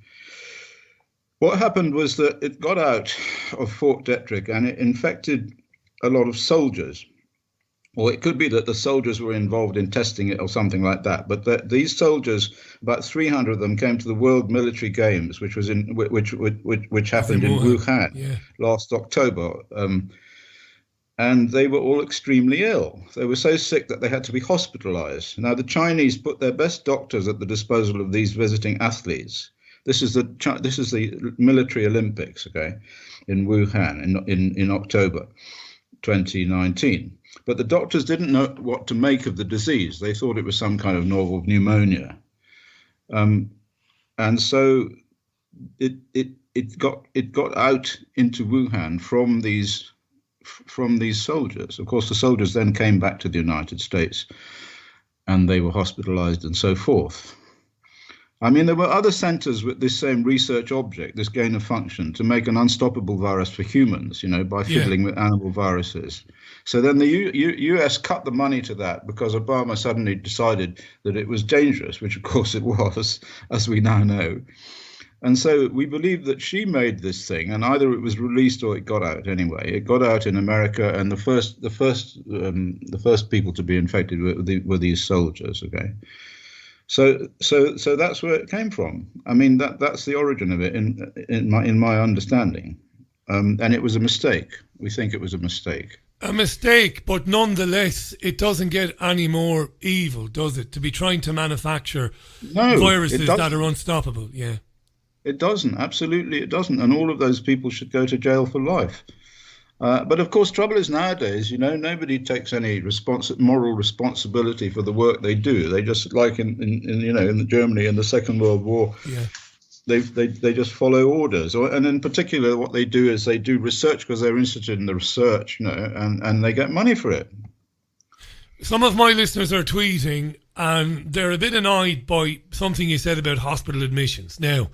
What happened was that it got out of Fort Detrick and it infected a lot of soldiers. Or it could be that the soldiers were involved in testing it or something like that. But these soldiers, about 300 of them, came to the World Military Games, which happened in Wuhan last October. And they were all extremely ill. They were so sick that they had to be hospitalized. Now, the Chinese put their best doctors at the disposal of these visiting athletes. This is the military Olympics, okay, in Wuhan in October 2019. But the doctors didn't know what to make of the disease. They thought it was some kind of novel pneumonia. And so it got out into Wuhan from these soldiers. Of course, the soldiers then came back to the United States, and they were hospitalized and so forth. I mean, there were other centers with this same research object, this gain of function, to make an unstoppable virus for humans, by fiddling with animal viruses. So then the US cut the money to that because Obama suddenly decided that it was dangerous, which of course it was, as we now know. And so we believe that she made this thing, and either it was released or it got out anyway. It got out in America, and the first people to be infected were these soldiers. Okay, so that's where it came from. I mean, that's the origin of it in my understanding, and it was a mistake. We think it was a mistake. A mistake, but nonetheless, it doesn't get any more evil, does it? To be trying to manufacture viruses that are unstoppable. Yeah. It doesn't. Absolutely, it doesn't. And all of those people should go to jail for life. But of course, trouble is nowadays, nobody takes any moral responsibility for the work they do. They just, like in Germany in the Second World War, they just follow orders. And in particular, what they do is they do research because they're interested in the research, and they get money for it. Some of my listeners are tweeting, and they're a bit annoyed by something you said about hospital admissions. Now,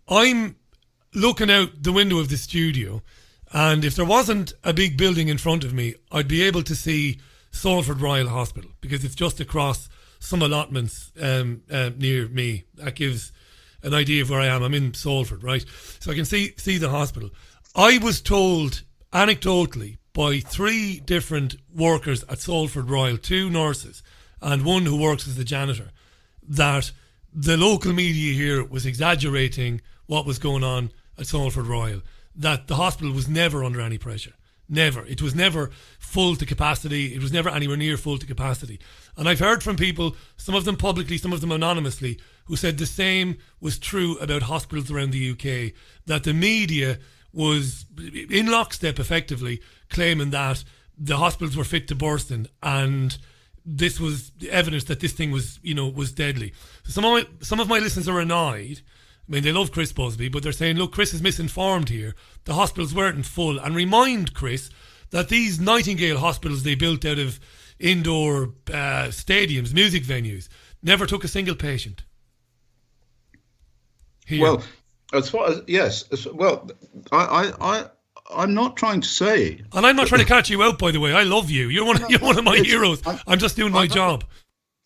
I'm looking out the window of the studio, and if there wasn't a big building in front of me, I'd be able to see Salford Royal Hospital, because it's just across some allotments near me. That gives an idea of where I am. I'm in Salford, right? So I can see the hospital. I was told anecdotally by 3 different workers at Salford Royal, 2 nurses and one who works as the janitor, that the local media here was exaggerating what was going on at Salford Royal, that the hospital was never under any pressure. Never. It was never full to capacity. It was never anywhere near full to capacity. And I've heard from people, some of them publicly, some of them anonymously, who said the same was true about hospitals around the UK, that the media was in lockstep effectively claiming that the hospitals were fit to bursting, and this was evidence that this thing was, was deadly. So some of my listeners are annoyed. I mean, they love Chris Busby, but they're saying, look, Chris is misinformed here. The hospitals weren't full. And remind Chris that these Nightingale hospitals they built out of indoor stadiums, music venues, never took a single patient. Here. Well, as far as, I'm not trying to say. And I'm not trying to catch you out, by the way. I love you. You're one of my heroes. I'm just doing my job.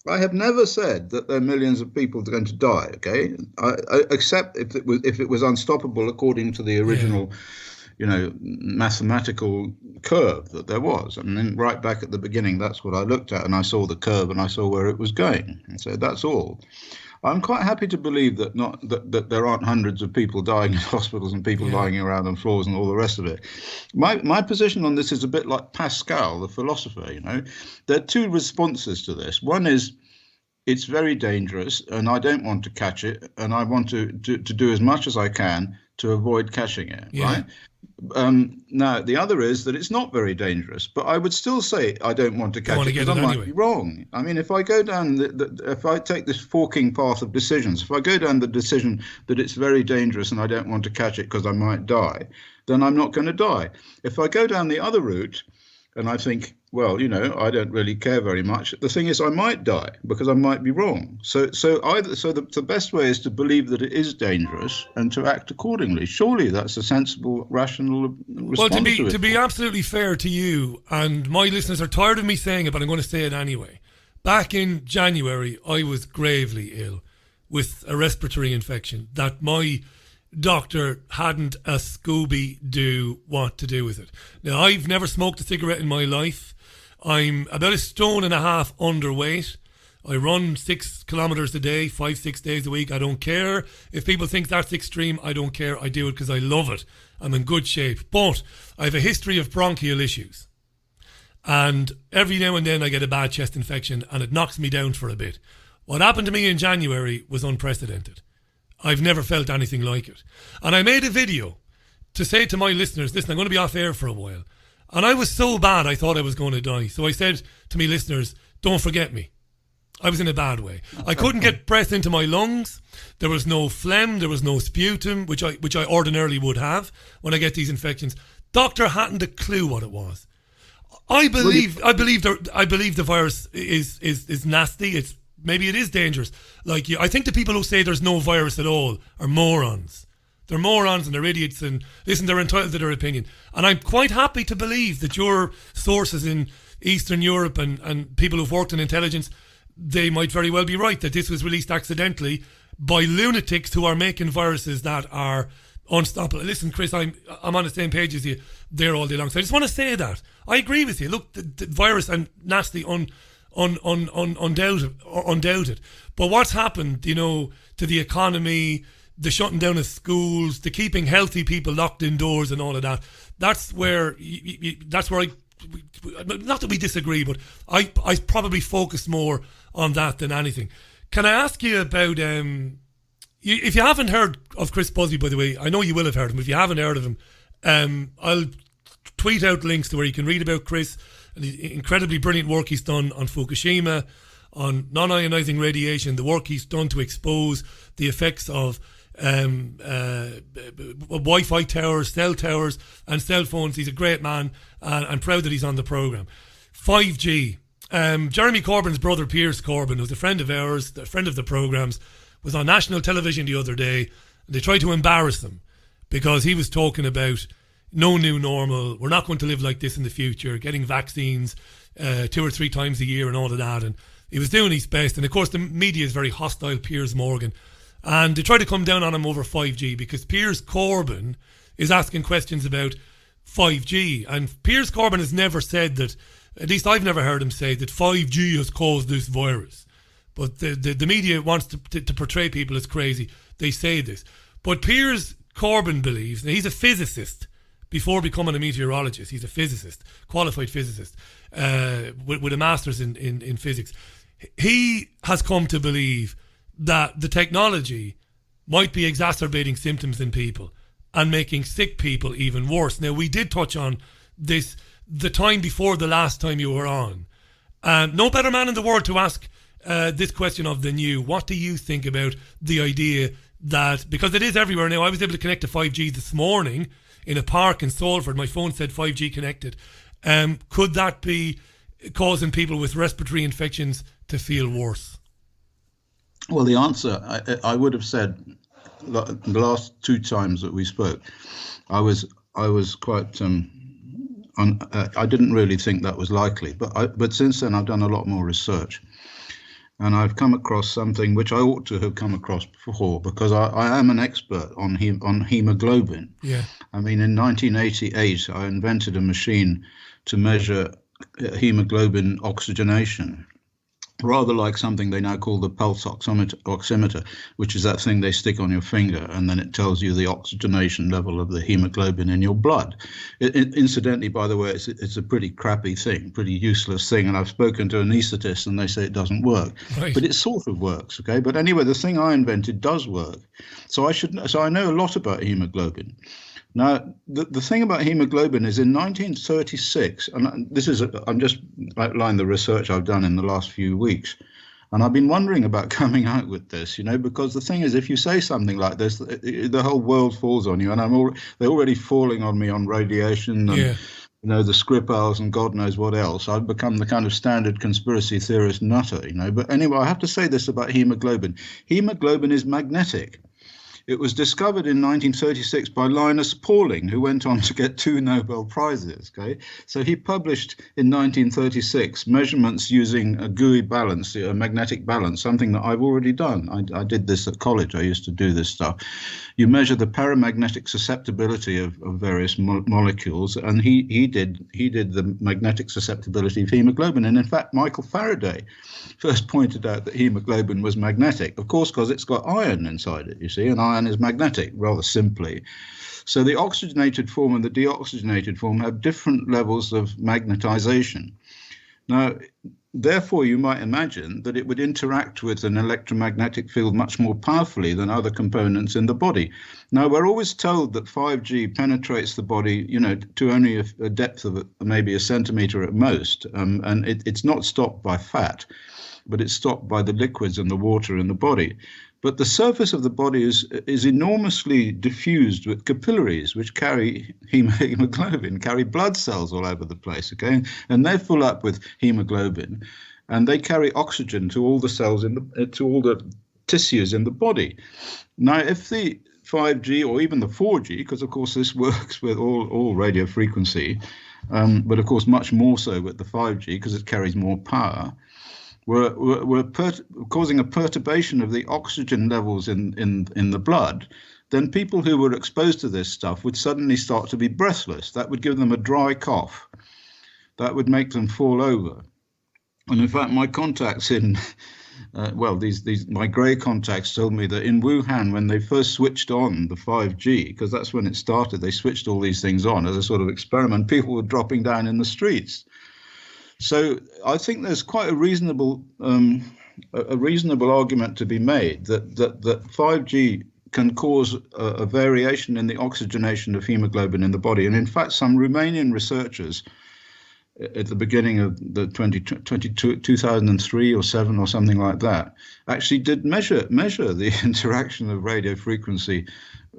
I have never said that there are millions of people going to die, okay? Except if it was unstoppable according to the original, mathematical curve that there was. I mean, right back at the beginning, that's what I looked at, and I saw the curve and I saw where it was going. And so that's all. I'm quite happy to believe that there aren't hundreds of people dying in hospitals and people lying around on floors and all the rest of it. My position on this is a bit like Pascal, the philosopher. There are 2 responses to this. One is it's very dangerous and I don't want to catch it, and I want to do as much as I can to avoid catching it. Right. Now, the other is that it's not very dangerous, but I would still say I don't want to catch it because I might be wrong. I mean, if I go down, if I take this forking path of decisions, if I go down the decision that it's very dangerous and I don't want to catch it because I might die, then I'm not going to die. If I go down the other route and I think, well, I don't really care very much, the thing is I might die because I might be wrong. So the best way is to believe that it is dangerous and to act accordingly. Surely that's a sensible, rational response. Well, to be absolutely fair to you, and my listeners are tired of me saying it, but I'm going to say it anyway. Back in January, I was gravely ill with a respiratory infection that my doctor hadn't a Scooby-Doo what to do with it. Now, I've never smoked a cigarette in my life. I'm about 1.5 stone underweight. I run 6 kilometers a day, 5-6 days a week. I don't care. If people think that's extreme, I don't care. I do it because I love it. I'm in good shape. But I have a history of bronchial issues. And every now and then I get a bad chest infection and it knocks me down for a bit. What happened to me in January was unprecedented. I've never felt anything like it. And I made a video to say to my listeners, listen, I'm going to be off air for a while. And I was so bad, I thought I was going to die. So I said to me listeners, don't forget me. I was in a bad way. I couldn't get breath into my lungs. There was no phlegm. There was no sputum, which I ordinarily would have when I get these infections. Doctor hadn't a clue what it was. I believe the virus is nasty. Maybe it is dangerous. Like I think the people who say there's no virus at all are morons. They're morons and they're idiots, and listen, they're entitled to their opinion. And I'm quite happy to believe that your sources in Eastern Europe and people who've worked in intelligence, they might very well be right that this was released accidentally by lunatics who are making viruses that are unstoppable. Listen, Chris, I'm on the same page as you there all day long. So I just want to say that. I agree with you. Look, the virus and nasty undoubted. But what's happened, to the economy, the shutting down of schools, the keeping healthy people locked indoors and all of that, that's where not that we disagree, but I probably focus more on that than anything. Can I ask you about if you haven't heard of Chris Busby, by the way, I know you will have heard him. If you haven't heard of him, I'll tweet out links to where you can read about Chris and the incredibly brilliant work he's done on Fukushima, on non-ionising radiation, the work he's done to expose the effects of Wi-Fi towers, cell towers and cell phones. He's a great man, and I'm proud that he's on the programme. 5G. Jeremy Corbyn's brother, Piers Corbin, who's a friend of ours, a friend of the programmes, was on national television the other day. And they tried to embarrass him because he was talking about no new normal, we're not going to live like this in the future, getting vaccines 2 or 3 times a year and all of that. And he was doing his best. And of course the media is very hostile, Piers Morgan. And they try to come down on him over 5G because Piers Corbyn is asking questions about 5G. And Piers Corbyn has never said that, at least I've never heard him say that 5G has caused this virus. But the media wants to portray people as crazy. They say this. But Piers Corbyn believes, and he's a physicist before becoming a meteorologist. He's a physicist, qualified physicist, with a master's in physics. He has come to believe that the technology might be exacerbating symptoms in people and making sick people even worse. Now, we did touch on this the time before the last time you were on. No better man in the world to ask this question of than you. What do you think about the idea that, because it is everywhere now, I was able to connect to 5G this morning in a park in Salford. My phone said 5G connected. Could that be causing people with respiratory infections to feel worse? Well, the answer, I would have said the last 2 times that we spoke, I was quite, I didn't really think that was likely. But since then, I've done a lot more research. And I've come across something which I ought to have come across before, because I am an expert on hemoglobin. Yeah. I mean, in 1988, I invented a machine to measure hemoglobin oxygenation, rather like something they now call the pulse oximeter, which is that thing they stick on your finger, and then it tells you the oxygenation level of the hemoglobin in your blood. Incidentally, by the way, it's a pretty crappy thing, pretty useless thing, and I've spoken to anaesthetists and they say it doesn't work. Right. But it sort of works, okay? But anyway, the thing I invented does work. So I know a lot about hemoglobin. Now, the thing about hemoglobin is in 1936, and I'm just outlining the research I've done in the last few weeks, and I've been wondering about coming out with this, because the thing is, if you say something like this, the whole world falls on you, and they're already falling on me on radiation and, the Skripals and God knows what else. I've become the kind of standard conspiracy theorist nutter, But anyway, I have to say this about hemoglobin. Hemoglobin is magnetic. It was discovered in 1936 by Linus Pauling, who went on to get 2 Nobel Prizes. Okay, so he published in 1936 measurements using a GUI balance, a magnetic balance, something that I've already done. I did this at college. I used to do this stuff. You measure the paramagnetic susceptibility of various molecules, and he did the magnetic susceptibility of hemoglobin. And in fact, Michael Faraday first pointed out that hemoglobin was magnetic, of course, because it's got iron inside it, you see, and iron is magnetic, rather simply. So the oxygenated form and the deoxygenated form have different levels of magnetization. Now, therefore, you might imagine that it would interact with an electromagnetic field much more powerfully than other components in the body. Now, we're always told that 5G penetrates the body, to only a depth of maybe a centimeter at most, and it's not stopped by fat, but it's stopped by the liquids and the water in the body. But the surface of the body is enormously diffused with capillaries, which carry hemoglobin, carry blood cells all over the place, okay? And they're full up with hemoglobin, and they carry oxygen to all the cells to all the tissues in the body. Now, if the 5G or even the 4G, because of course this works with all radio frequency, but of course much more so with the 5G because it carries more power, were causing a perturbation of the oxygen levels in the blood, then people who were exposed to this stuff would suddenly start to be breathless. That would give them a dry cough. That would make them fall over. And in fact, my contacts my grey contacts told me that in Wuhan, when they first switched on the 5G, because that's when it started, they switched all these things on as a sort of experiment, people were dropping down in the streets. So I think there's quite a reasonable argument to be made that 5G can cause a variation in the oxygenation of hemoglobin in the body. And in fact, some Romanian researchers at the beginning of the 2003 or 7 or something like that actually did measure the interaction of radio frequency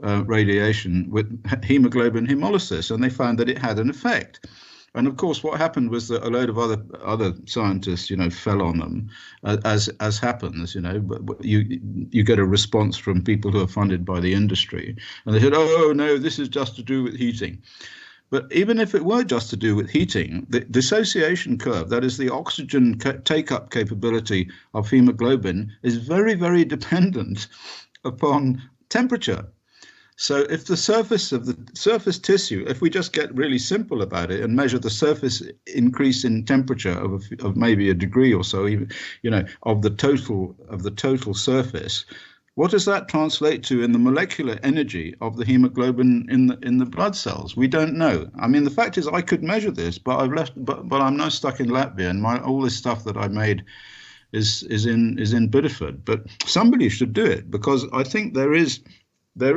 radiation with hemoglobin hemolysis, and they found that it had an effect. And of course, what happened was that a load of other scientists, fell on them, as happens, But you get a response from people who are funded by the industry, and they said, "Oh no, this is just to do with heating." But even if it were just to do with heating, the dissociation curve, that is the oxygen take-up capability of hemoglobin, is very, very dependent upon temperature. So if the surface tissue, if we just get really simple about it and measure the surface increase in temperature of maybe a degree or so, even, of the total surface, what does that translate to in the molecular energy of the hemoglobin in the blood cells? We don't know. I mean, the fact is, I could measure this, but I'm now stuck in Latvia, and all this stuff that I made is in Bideford. But somebody should do it, because I think there is a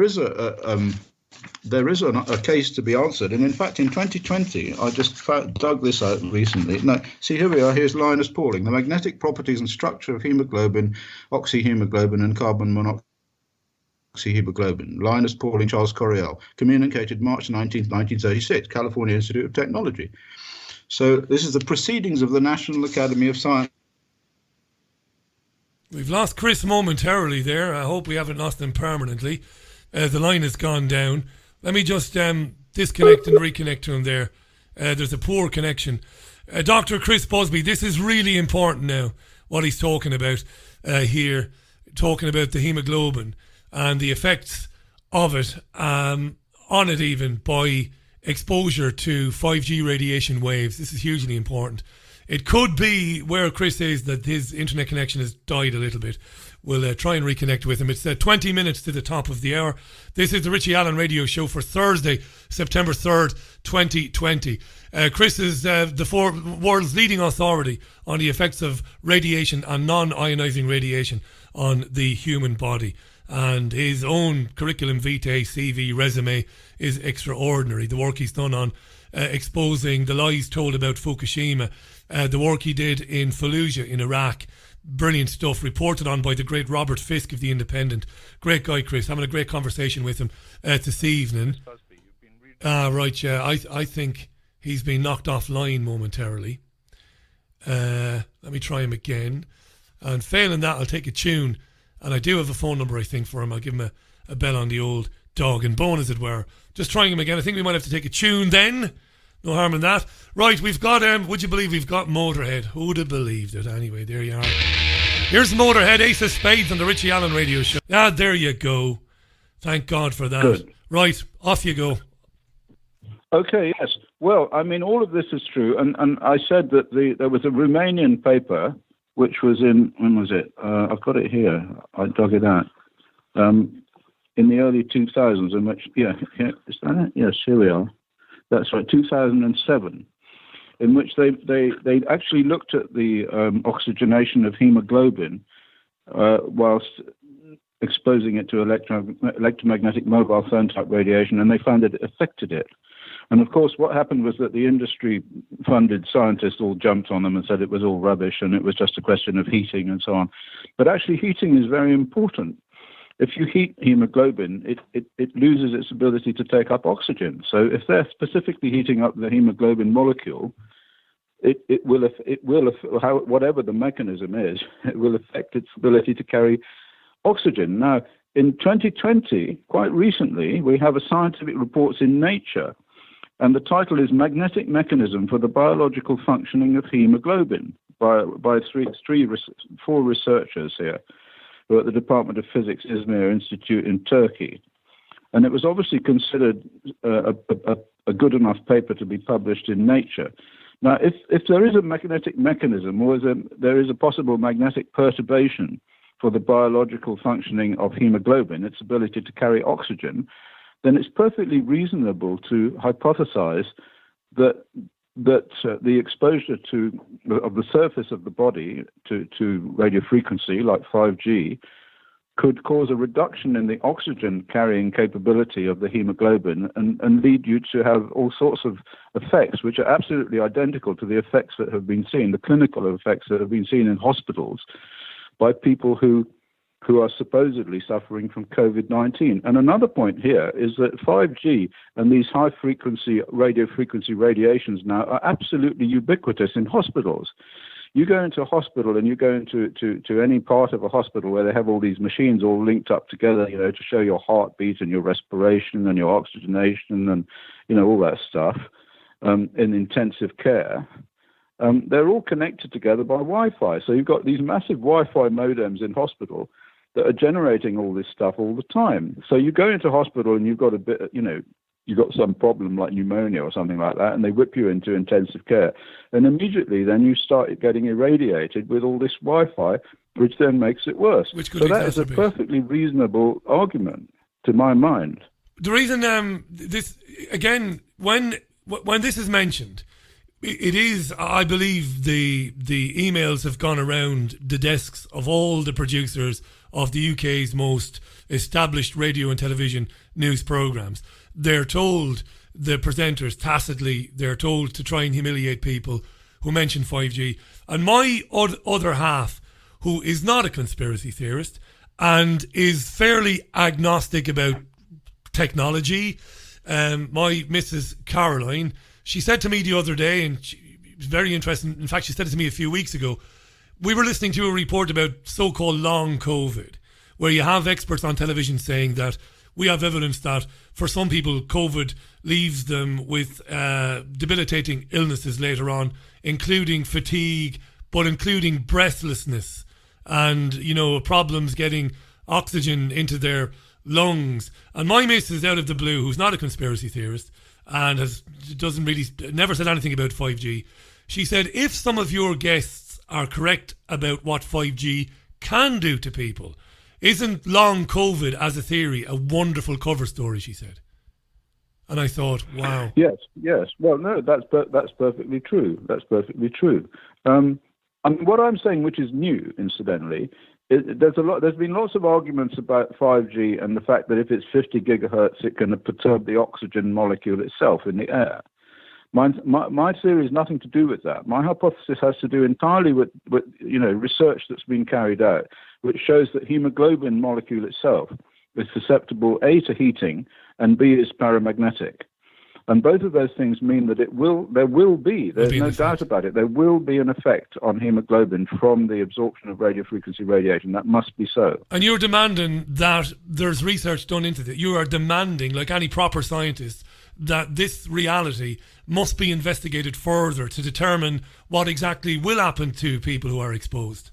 case to be answered. And in fact, in 2020, I just dug this out recently. Now, see, here we are. Here's Linus Pauling, The Magnetic Properties and Structure of Hemoglobin, Oxyhemoglobin, and Carbon Monoxyhemoglobin. Linus Pauling, Charles Coriel, communicated March 19, 1936, California Institute of Technology. So this is the Proceedings of the National Academy of Science. We've lost Chris momentarily there. I hope we haven't lost him permanently. The line has gone down. Let me just disconnect and reconnect to him there. There's a poor connection. Dr. Chris Busby, this is really important now, what he's talking about here, talking about the hemoglobin and the effects of it, on it even, by exposure to 5G radiation waves. This is hugely important. It could be where Chris says that his internet connection has died a little bit. We'll try and reconnect with him. It's 20 minutes to the top of the hour. This is the Richie Allen Radio Show for Thursday, September 3rd, 2020. Chris is the world's leading authority on the effects of radiation and non-ionising radiation on the human body. And his own curriculum vitae, CV, resume is extraordinary. The work he's done on exposing the lies told about Fukushima, the work he did in Fallujah in Iraq, brilliant stuff, reported on by the great Robert Fisk of The Independent. Great guy, Chris. Having a great conversation with him this evening. Right, yeah. I think he's been knocked offline momentarily. Let me try him again. And failing that, I'll take a tune. And I do have a phone number, I think, for him. I'll give him a bell on the old dog and bone, as it were. Just trying him again. I think we might have to take a tune then. No harm in that. Right, we've got, would you believe we've got Motorhead? Who'd have believed it? Anyway, there you are. Here's Motorhead, Ace of Spades on the Richie Allen Radio Show. Ah, there you go. Thank God for that. Good. Right, off you go. Okay, yes. Well, I mean, all of this is true. And I said that there was a Romanian paper, which was in, when was it? I've got it here. I dug it out. In the early 2000s, in which, is that it? Yes, here we are. That's right, 2007, in which they actually looked at the oxygenation of hemoglobin whilst exposing it to electromagnetic mobile phone type radiation, and they found that it affected it. And of course, what happened was that the industry-funded scientists all jumped on them and said it was all rubbish and it was just a question of heating and so on. But actually, heating is very important. If you heat hemoglobin, it loses its ability to take up oxygen. So if they're specifically heating up the hemoglobin molecule, it will whatever the mechanism is, it will affect its ability to carry oxygen. Now, in 2020, quite recently, we have a scientific report in Nature, and the title is Magnetic Mechanism for the Biological Functioning of Hemoglobin by four researchers here who are at the Department of Physics Izmir Institute in Turkey. And it was obviously considered a good enough paper to be published in Nature. Now, if there is a magnetic mechanism or there is a possible magnetic perturbation for the biological functioning of hemoglobin, its ability to carry oxygen, then it's perfectly reasonable to hypothesize that the exposure of the surface of the body to radio frequency like 5G could cause a reduction in the oxygen carrying capability of the hemoglobin and lead you to have all sorts of effects which are absolutely identical to the effects that have been seen, the clinical effects that have been seen in hospitals by people who are supposedly suffering from COVID-19. And another point here is that 5G and these high-frequency radio frequency radiations now are absolutely ubiquitous in hospitals. You go into a hospital and you go into any part of a hospital where they have all these machines all linked up together, to show your heartbeat and your respiration and your oxygenation and, all that stuff in intensive care. They're all connected together by Wi-Fi. So you've got these massive Wi-Fi modems in hospital that are generating all this stuff all the time. So you go into hospital and you've got a bit, you've got some problem like pneumonia or something like that, and they whip you into intensive care. And immediately then you start getting irradiated with all this Wi-Fi, which then makes it worse. So that is a perfectly reasonable argument, to my mind. The reason this, again, when this is mentioned, it is, I believe, the emails have gone around the desks of all the producers of the UK's most established radio and television news programmes. They're told, the presenters tacitly, they're told to try and humiliate people who mention 5G. And my other half, who is not a conspiracy theorist and is fairly agnostic about technology, my Mrs. Caroline, she said to me the other day, and it was very interesting, in fact she said it to me a few weeks ago, we were listening to a report about so-called long COVID, where you have experts on television saying that we have evidence that for some people COVID leaves them with debilitating illnesses later on, including fatigue, but including breathlessness and, problems getting oxygen into their lungs. And my missus out of the blue, who's not a conspiracy theorist and never said anything about 5G, she said, if some of your guests are correct about what 5G can do to people, isn't long COVID as a theory a wonderful cover story, she said. And I thought, wow. Yes. Well, no, that's perfectly true. That's perfectly true. What I'm saying, which is new, incidentally, there's been lots of arguments about 5G and the fact that if it's 50 gigahertz, it can perturb the oxygen molecule itself in the air. My theory has nothing to do with that. My hypothesis has to do entirely with research that's been carried out, which shows that hemoglobin molecule itself is susceptible A to heating and B is paramagnetic. And both of those things mean that there's no doubt about it, there will be an effect on hemoglobin from the absorption of radio frequency radiation. That must be so. And you're demanding that there's research done into it. You are demanding, like any proper scientist, that this reality must be investigated further to determine what exactly will happen to people who are exposed.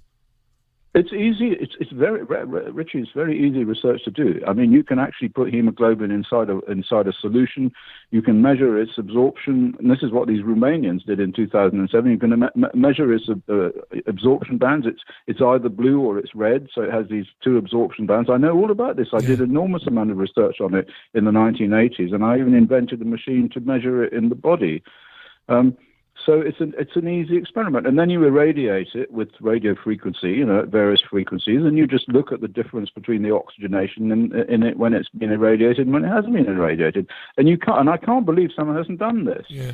It's easy. It's very, Richie, it's very easy research to do. I mean, you can actually put hemoglobin inside a solution. You can measure its absorption, and this is what these Romanians did in 2007. You can measure its absorption bands. It's either blue or it's red, so it has these two absorption bands. I know all about this. I did an enormous amount of research on it in the 1980s, and I even invented a machine to measure it in the body. So it's an easy experiment, and then you irradiate it with radio frequency, at various frequencies, and you just look at the difference between the oxygenation in it when it's been irradiated and when it hasn't been irradiated. And I can't believe someone hasn't done this. Yeah,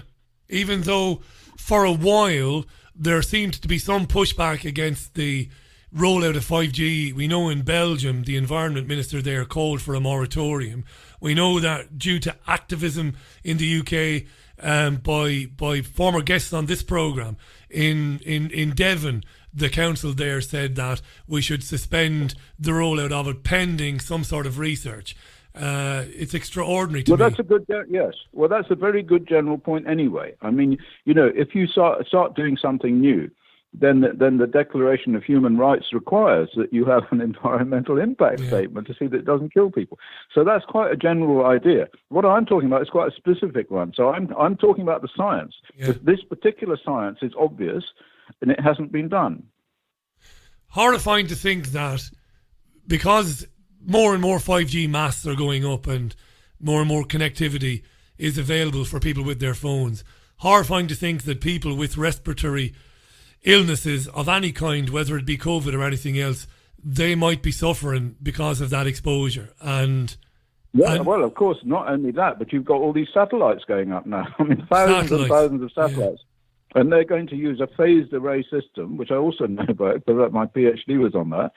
even though for a while there seemed to be some pushback against the rollout of 5G. We know in Belgium the environment minister there called for a moratorium. We know that due to activism in the UK. By former guests on this programme in Devon, the council there said that we should suspend the rollout of it pending some sort of research. It's extraordinary to me. That's a good, yes. Well, that's a very good general point anyway. I mean, if you start doing something new, then the Declaration of Human Rights requires that you have an environmental impact statement to see that it doesn't kill people. So that's quite a general idea. What I'm talking about is quite a specific one. So I'm talking about the science. Yeah. This particular science is obvious, and it hasn't been done. Horrifying to think that because more and more 5G masts are going up and more connectivity is available for people with their phones, horrifying to think that people with respiratory illnesses of any kind, whether it be COVID or anything else, they might be suffering because of that exposure. Well, of course, not only that, but you've got all these satellites going up now. I mean, thousands and thousands of satellites. Yeah. And they're going to use a phased array system, which I also know about because my PhD was on that,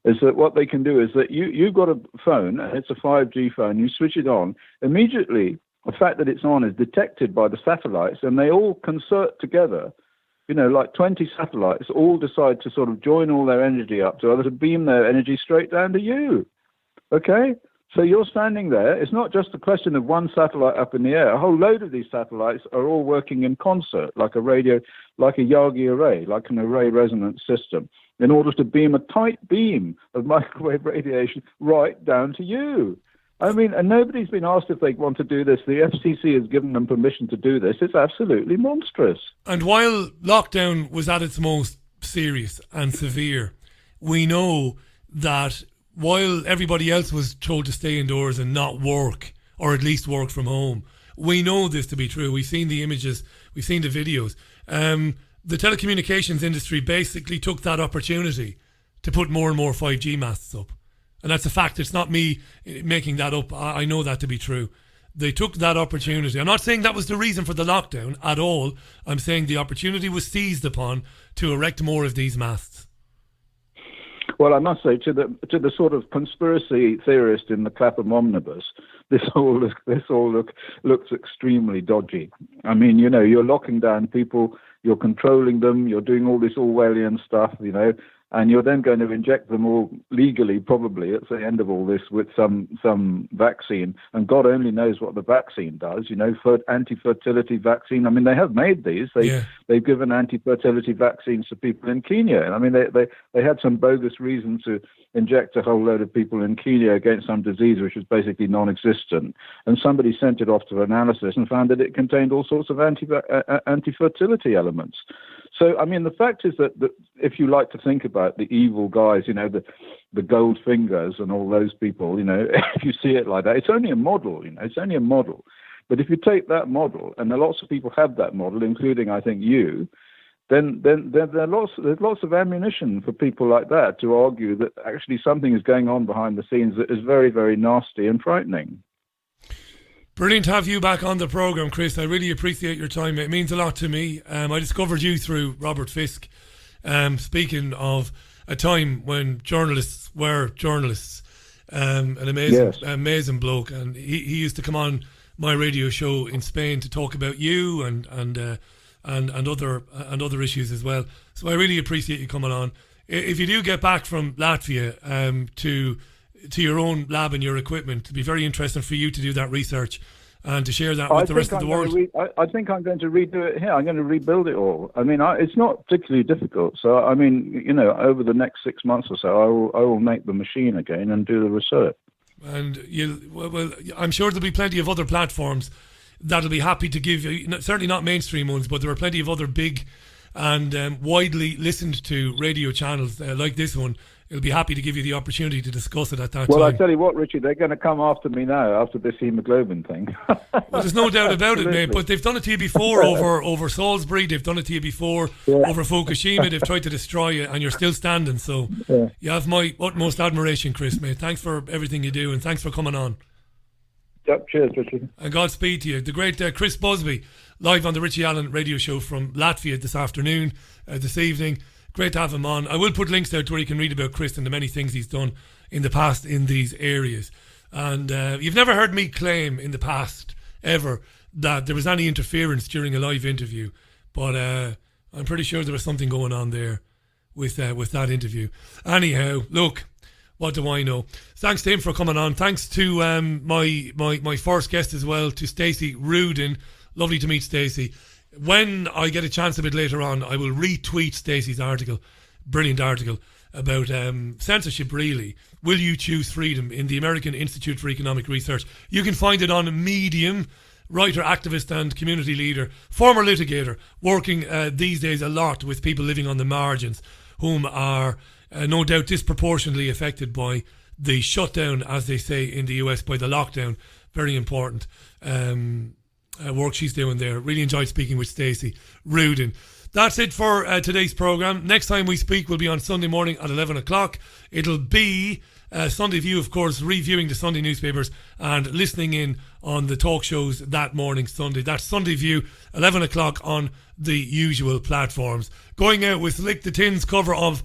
is that what they can do is that you've got a phone, and it's a 5G phone, you switch it on, immediately the fact that it's on is detected by the satellites, and they all concert together. Like 20 satellites all decide to sort of join all their energy up to beam their energy straight down to you. Okay? So you're standing there. It's not just a question of one satellite up in the air. A whole load of these satellites are all working in concert, like a Yagi array, like an array resonance system, in order to beam a tight beam of microwave radiation right down to you. I mean, and nobody's been asked if they want to do this. The FCC has given them permission to do this. It's absolutely monstrous. And while lockdown was at its most serious and severe, we know that while everybody else was told to stay indoors and not work, or at least work from home, we know this to be true. We've seen the images, we've seen the videos. The telecommunications industry basically took that opportunity to put more and more 5G masts up. And that's a fact. It's not me making that up. I know that to be true. They took that opportunity. I'm not saying that was the reason for the lockdown at all. I'm saying the opportunity was seized upon to erect more of these masts. Well, I must say, to the sort of conspiracy theorist in the Clapham omnibus, this all looks extremely dodgy. I mean, you're locking down people, you're controlling them, you're doing all this Orwellian stuff, and you're then going to inject them all legally, probably, at the end of all this with some vaccine. And God only knows what the vaccine does, anti-fertility vaccine. I mean, they have made these. They've given anti-fertility vaccines to people in Kenya. I mean, they had some bogus reason to inject a whole load of people in Kenya against some disease which was basically non-existent. And somebody sent it off to analysis and found that it contained all sorts of anti-fertility elements. So, I mean, the fact is that if you like to think about the evil guys, the gold fingers and all those people, if you see it like that, it's only a model, it's only a model. But if you take that model, and lots of people have that model, including, I think, you, then there's lots of ammunition for people like that to argue that actually something is going on behind the scenes that is very, very nasty and frightening. Brilliant to have you back on the programme, Chris. I really appreciate your time. It means a lot to me. I discovered you through Robert Fisk. Speaking of a time when journalists were journalists, an amazing bloke, and he used to come on my radio show in Spain to talk about you and other issues as well. So I really appreciate you coming on. If you do get back from Latvia to your own lab and your equipment, it'd be very interesting for you to do that research and to share that with the rest of the world. I think I'm going to redo it here. I'm going to rebuild it all. I mean, it's not particularly difficult. So, I mean, over the next 6 months or so, I will make the machine again and do the research. And I'm sure there'll be plenty of other platforms that'll be happy to give you, certainly not mainstream ones, but there are plenty of other big and widely listened to radio channels like this one he'll be happy to give you the opportunity to discuss it at that Well, time. I tell you what, Richie, they're going to come after me now after this hemoglobin thing. Well, there's no doubt about it, mate. But they've done it to you before over Salisbury. They've done it to you before over Fukushima. They've tried to destroy you, and you're still standing. So you have my utmost admiration, Chris, mate. Thanks for everything you do, and thanks for coming on. Yep, cheers, Richie. And Godspeed to you. The great Chris Busby, live on the Richie Allen radio show from Latvia this afternoon, this evening. Great to have him on. I will put links out to where you can read about Chris and the many things he's done in the past in these areas. And you've never heard me claim in the past, ever, that there was any interference during a live interview. But I'm pretty sure there was something going on there with that interview. Anyhow, look, what do I know? Thanks to him for coming on. Thanks to my first guest as well, to Stacy Rudin. Lovely to meet Stacey. When I get a chance a bit later on, I will retweet Stacey's article, brilliant article, about censorship, really. Will you choose freedom, in the American Institute for Economic Research. You can find it on Medium. Writer, activist and community leader, former litigator, working these days a lot with people living on the margins, whom are no doubt disproportionately affected by the shutdown, as they say in the US, by the lockdown. Very important work she's doing there. Really enjoyed speaking with Stacy Rudin. That's it for today's programme. Next time we speak will be on Sunday morning at 11 o'clock. It'll be Sunday View, of course, reviewing the Sunday newspapers and listening in on the talk shows that morning, Sunday. That's Sunday View, 11 o'clock on the usual platforms. Going out with Lick the Tins cover of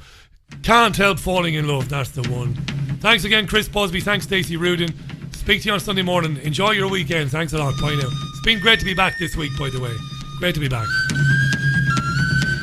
Can't Help Falling in Love. That's the one. Thanks again, Chris Busby. Thanks, Stacey Rudin. Speak to you on Sunday morning. Enjoy your weekend. Thanks a lot. Bye now. It's been great to be back this week, by the way. Great to be back.